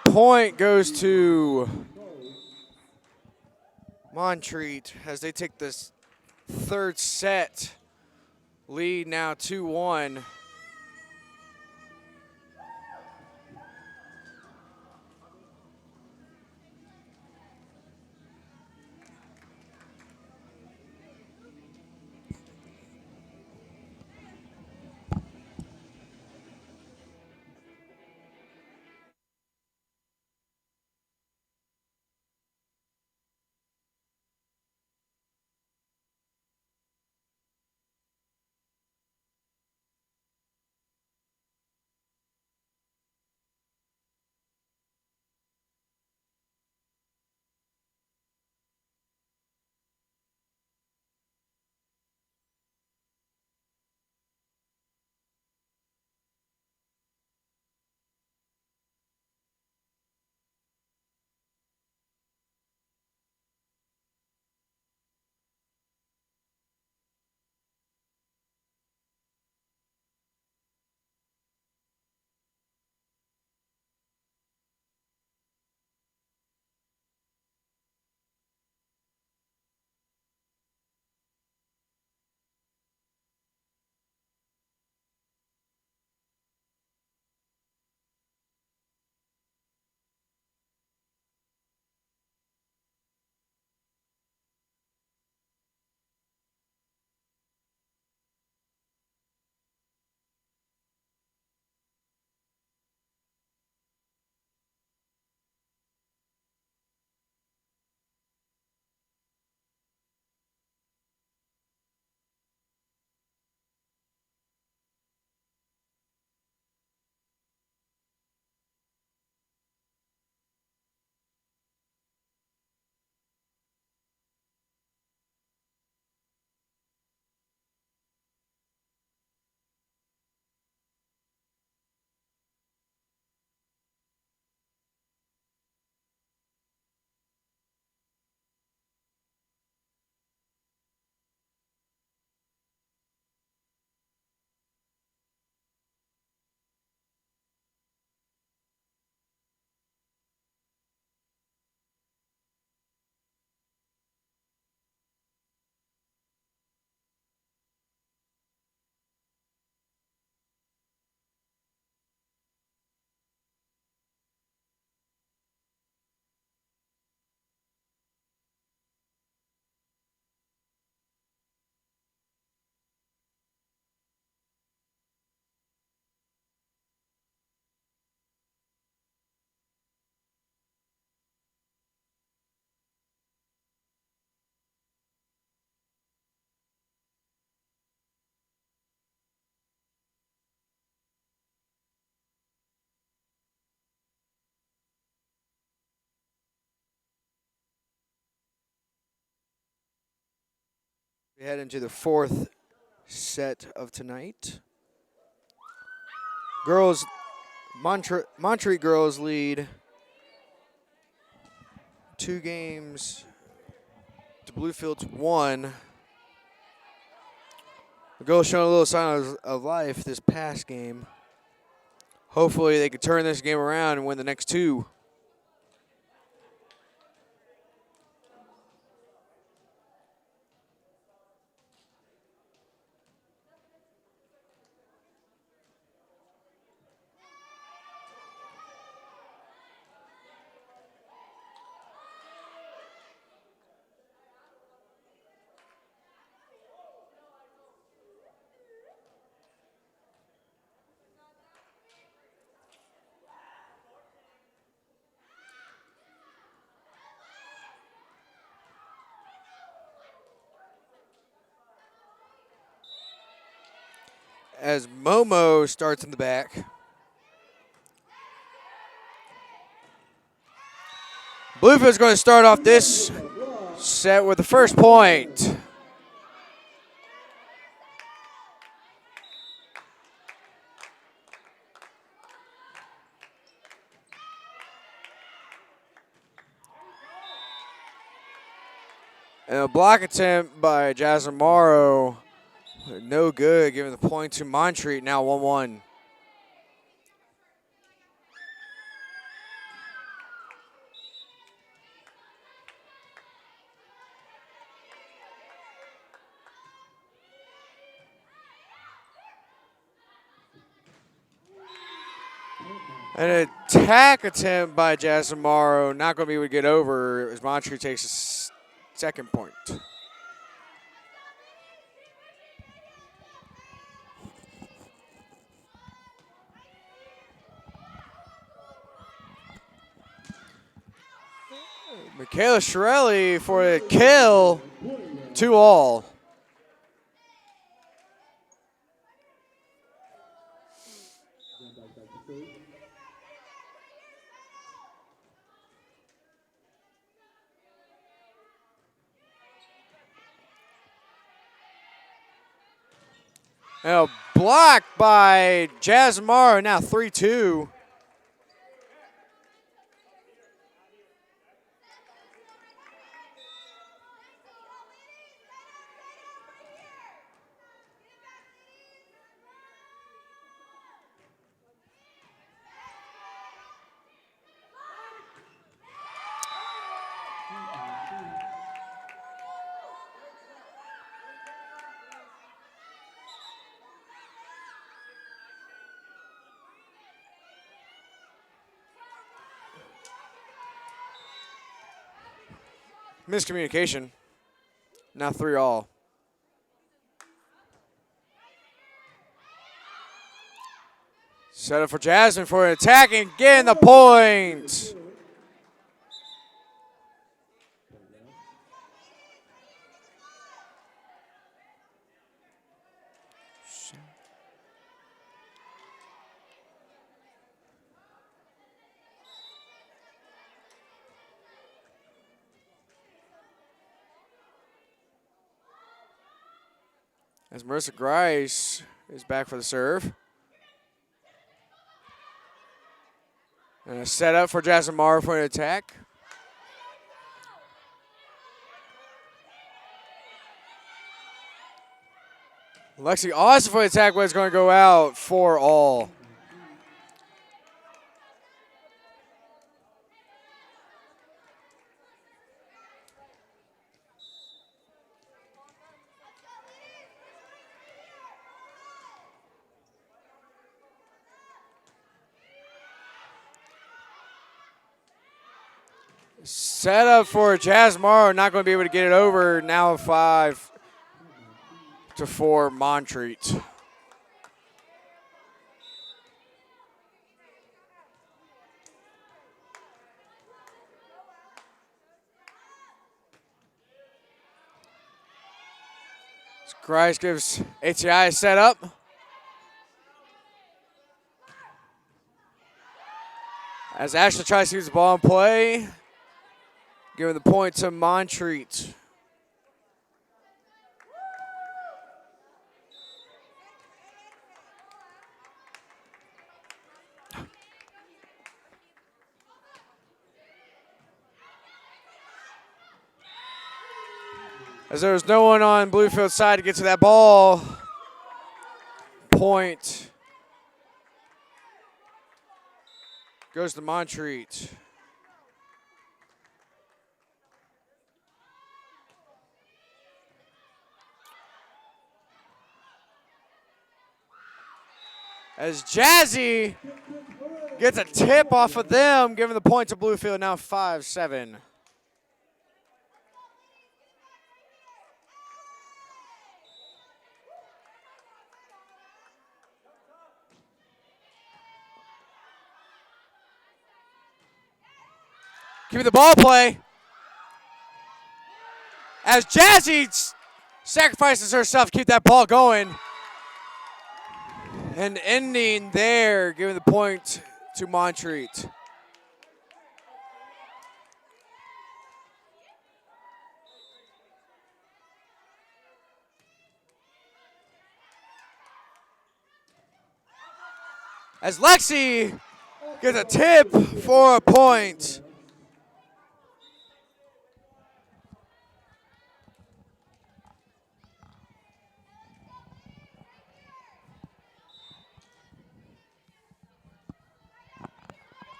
Speaker 1: Point goes to Montreat as they take this third set. Lead now 2-1. We head into the fourth set of tonight. Girls, Montreat girls lead 2 games to Bluefield's 1. The girls showing a little sign of life this past game. Hopefully they can turn this game around and win the next 2. As Momo starts in the back. Bluefield's going to start off this set with the first point. And a block attempt by Jasmine Morrow. No good, giving the point to Montreat, now 1-1. An attack attempt by Jasmine Morrow, not going to be able to get over as Montreat takes a second point. Michaela Shirelli for a kill, 2-all. Now blocked by Jasmine Morrow, now 3-2. Miscommunication. Now 3-all. Set up for Jasmine for an attack and getting the point. As Marissa Grice is back for the serve. And a set up for Jasmine Morrow for an attack. Lexi Austin for the attack, but it's going to go out 4-all. Set up for Jasmine Morrow, not going to be able to get it over. Now 5-4 Montreat. Grice gives ATI a set up. As Ashley tries to use the ball in play, giving the point to Montreat. As there was no one on Bluefield's side to get to that ball. Point goes to Montreat. As Jazzy gets a tip off of them, giving the point to Bluefield, now 5-7. Give me the ball play. As Jazzy sacrifices herself to keep that ball going. And ending there, giving the point to Montreat. As Lexi gets a tip for a point.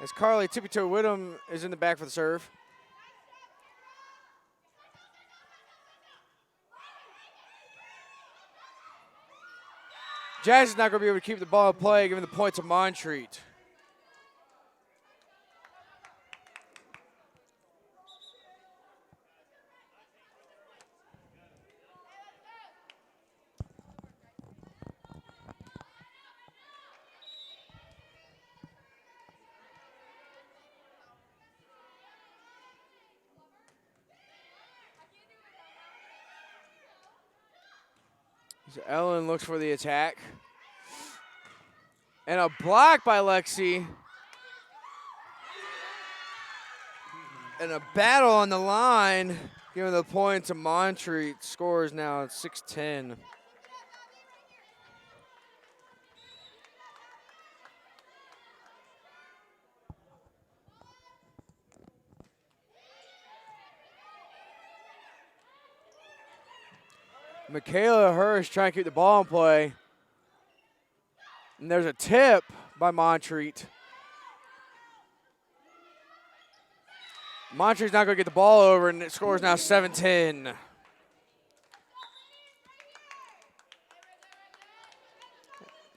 Speaker 1: As Carly Tippy-Toe Whittem is in the back for the serve. Jazz is not going to be able to keep the ball in play, giving the point to Montreat. So Ellen looks for the attack. And a block by Lexi. And a battle on the line, giving the point to Montreat. Scores now at 6-10. Michaela Hirsch trying to keep the ball in play. And there's a tip by Montreat. Montreat's not going to get the ball over, and it scores now 7-10.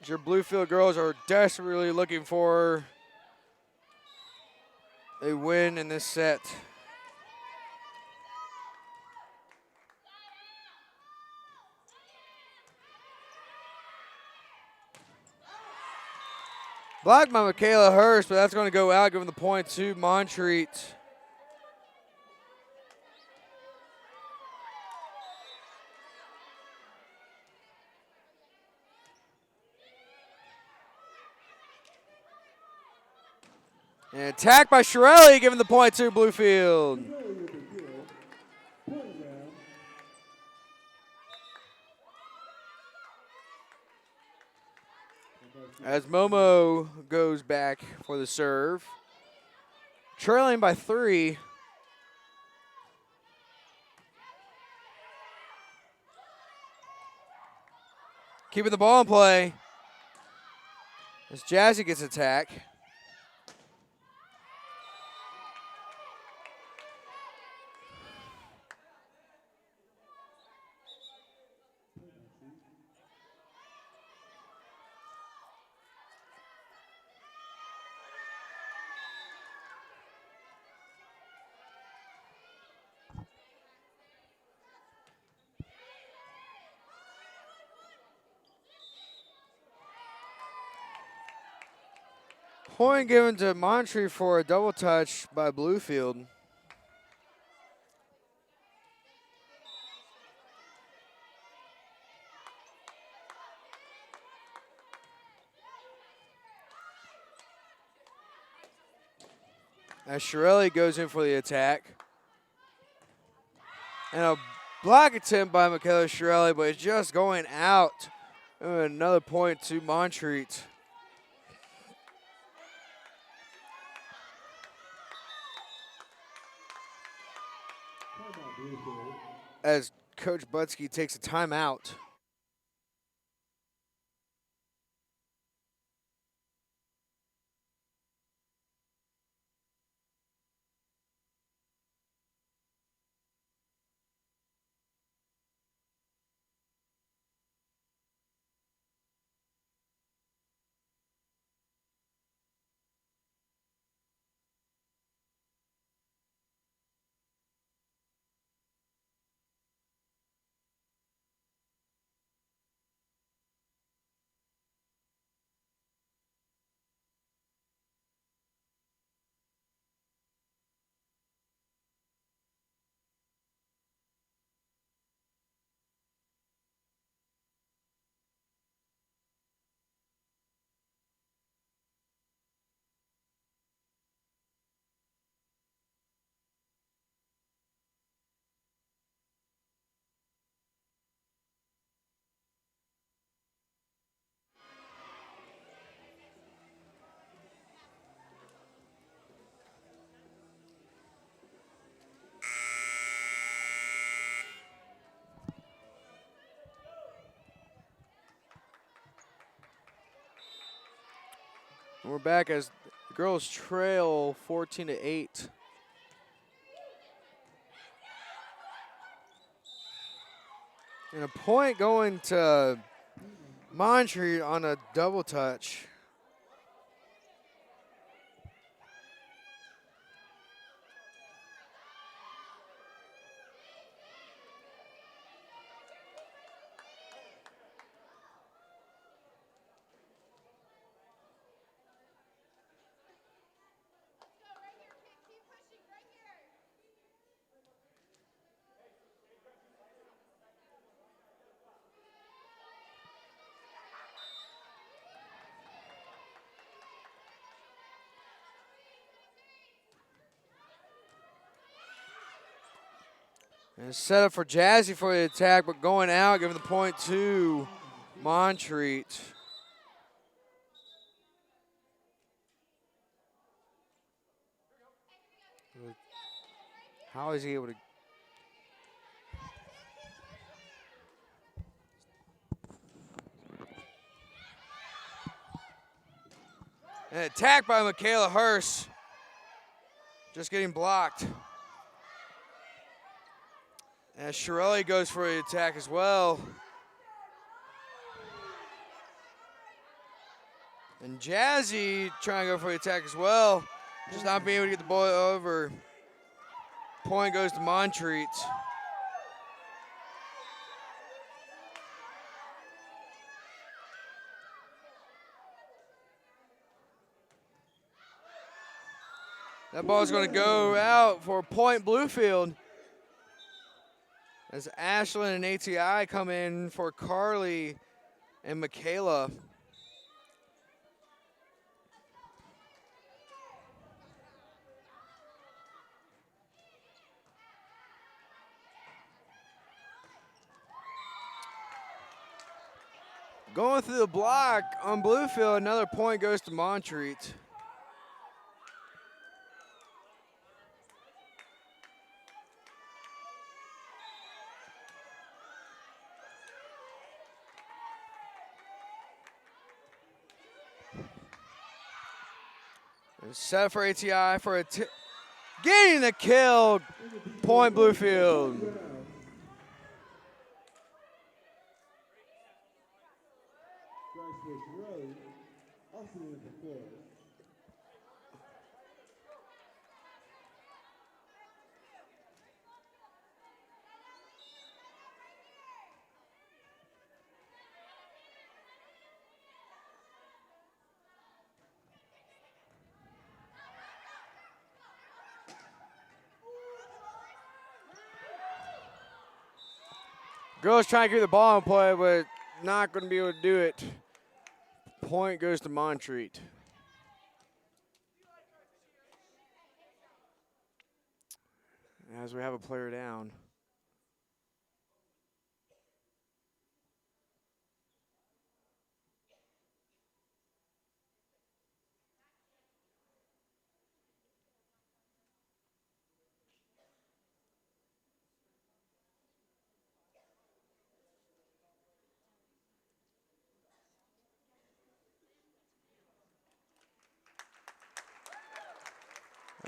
Speaker 1: Your Bluefield girls are desperately looking for a win in this set. Blocked by Michaela Hurst, but that's going to go out, giving the point to Montreat. And attack by Shirelli, giving the point to Bluefield. As Momo goes back for the serve. Trailing by 3. Keeping the ball in play. As Jazzy gets attack. Point given to Montreat for a double touch by Bluefield. As Shirelli goes in for the attack. And a block attempt by Michaela Shirelli, but it's just going out. And another point to Montreat. As Coach Butsky takes a timeout. We're back as the girls trail 14-8. And a point going to Montreat on a double touch. And set up for Jazzy for the attack, but going out, giving the point to Montreat. How is he able to? An attack by Michaela Hurst. Just getting blocked. And Shirelli goes for the attack as well. And Jazzy trying to go for the attack as well. Just not being able to get the ball over. Point goes to Montreat. That ball's going to go out for point Bluefield. As Ashlyn and ATI come in for Carly and Michaela. Going through the block on Bluefield, another point goes to Montreat. Set for ATI for getting the kill. Point Bluefield. Girls trying to get the ball in play, but not going to be able to do it. Point goes to Montreat. As we have a player down.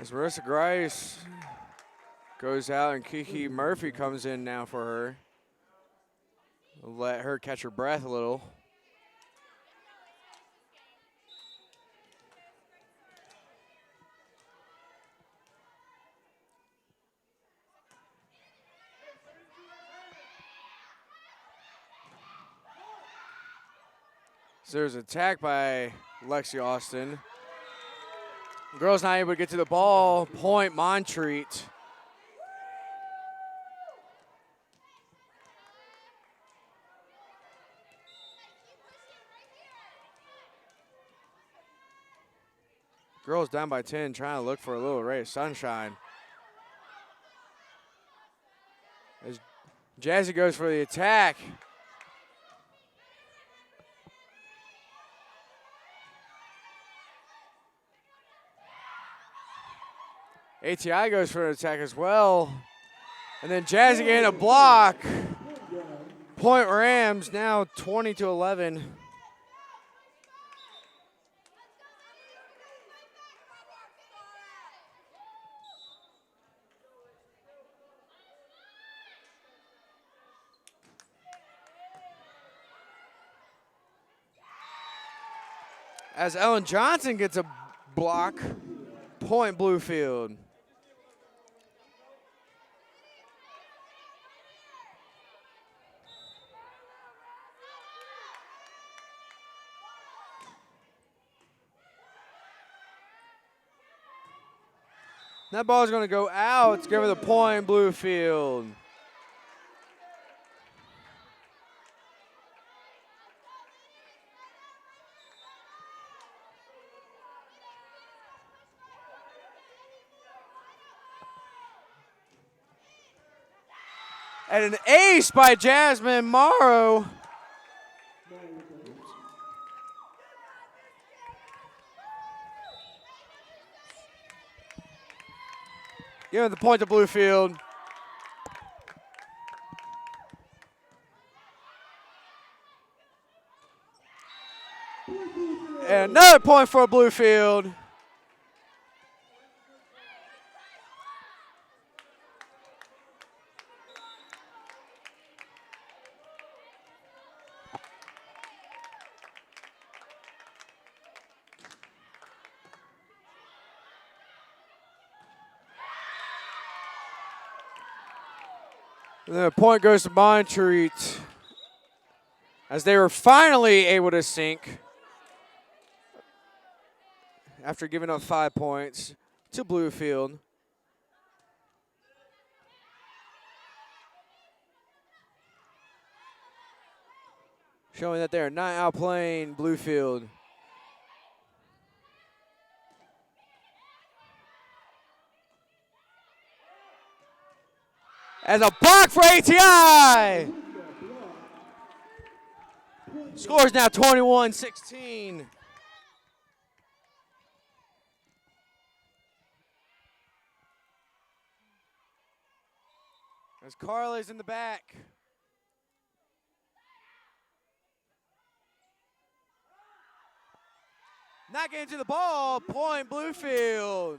Speaker 1: As Marissa Grice goes out and Kiki Murphy comes in now for her. Let her catch her breath a little. So there's an attack by Lexi Austin. Girls not able to get to the ball. Point Montreat. Girls down by 10, trying to look for a little ray of sunshine. As Jazzy goes for the attack. ATI goes for an attack as well. And then Jazzy getting a block. Point Rams now 20-11. As Ellen Johnson gets a block, point Bluefield. That ball is going to go out. It's giving the point Bluefield. And an ace by Jasmine Morrow. Giving the point to Bluefield. And another point for Bluefield. And the point goes to Montreat as they were finally able to sink after giving up 5 points to Bluefield. Showing that they are not outplaying Bluefield. As a block for ATI. Score is now 21-16. As Carla's in the back. Not getting to the ball, point Bluefield.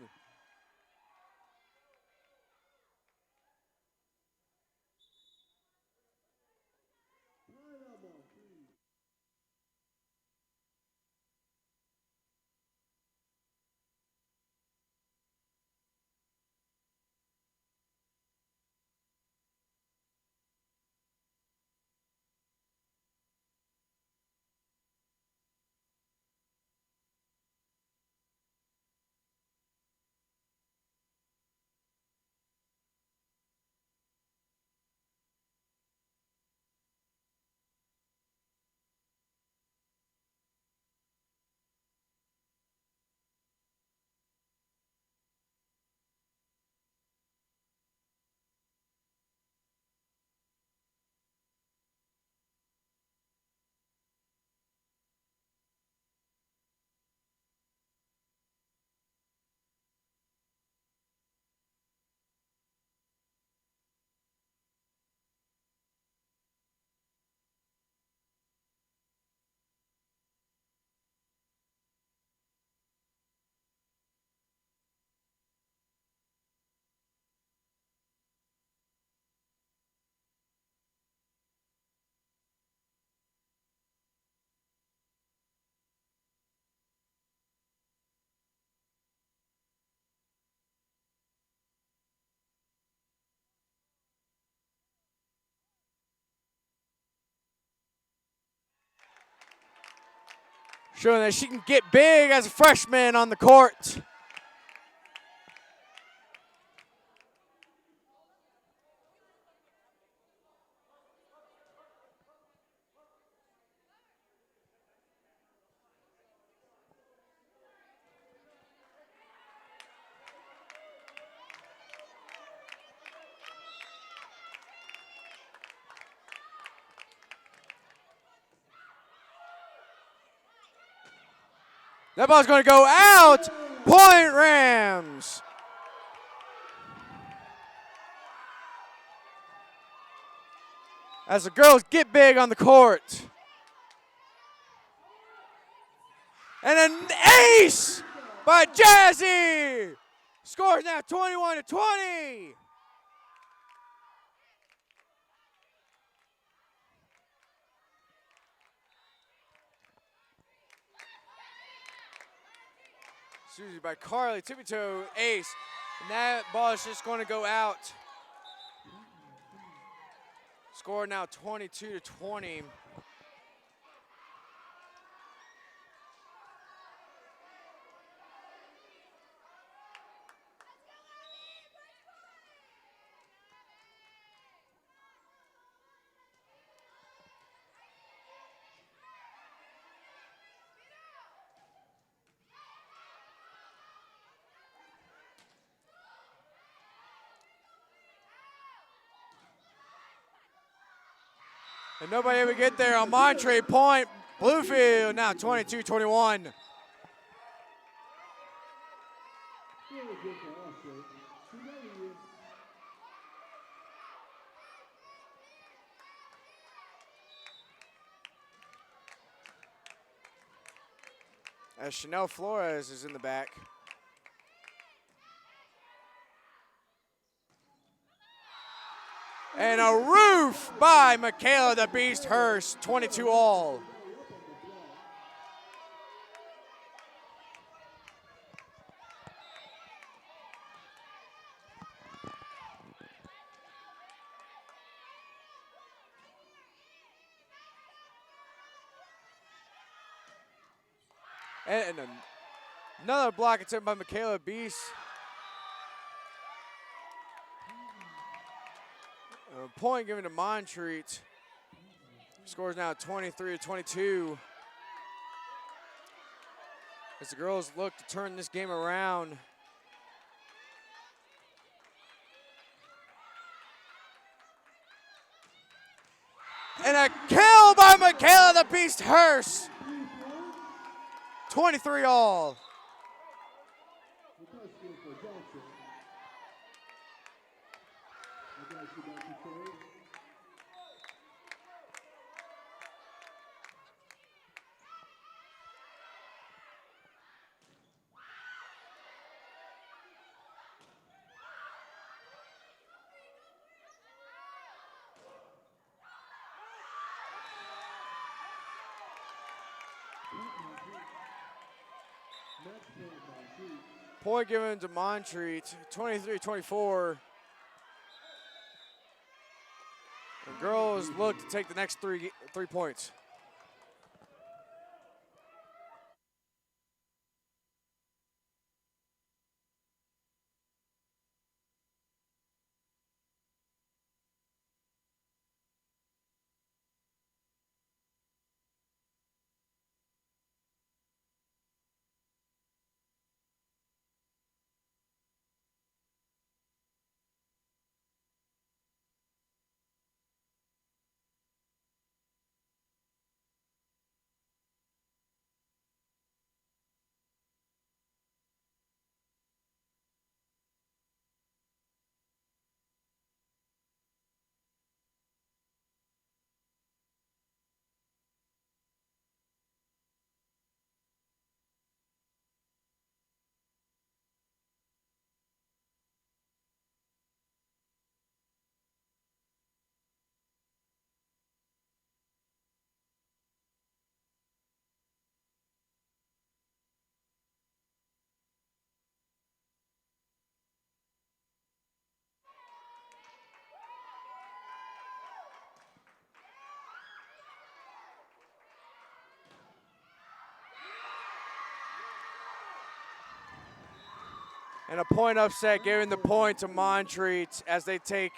Speaker 1: showing that she can get big as a freshman on the court. That ball's going to go out. Point Rams. As the girls get big on the court. And an ace by Jazzy. Score is now 21-20. Susie by Carly, tippy toe, ace. And that ball is just going to go out. Score now 22-20. And nobody ever get there on Montreat point. Bluefield now 22-21. As Chanel Flores is in the back. And a roof by Michaela the Beast Hurst, 22 all. And another block attempt by Michaela Beast. A point given to Montreat. Scores now 23-22. As the girls look to turn this game around. And a kill by Michaela the Beast Hurst. 23 all. Point given to Montreat, 23-24. The girls look to take the next three points. And a point upset, giving the point to Montreat as they take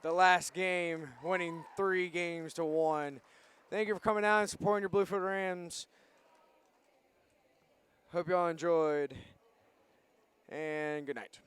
Speaker 1: the last game, winning 3-1. Thank you for coming out and supporting your Bluefield Rams. Hope you all enjoyed, and good night.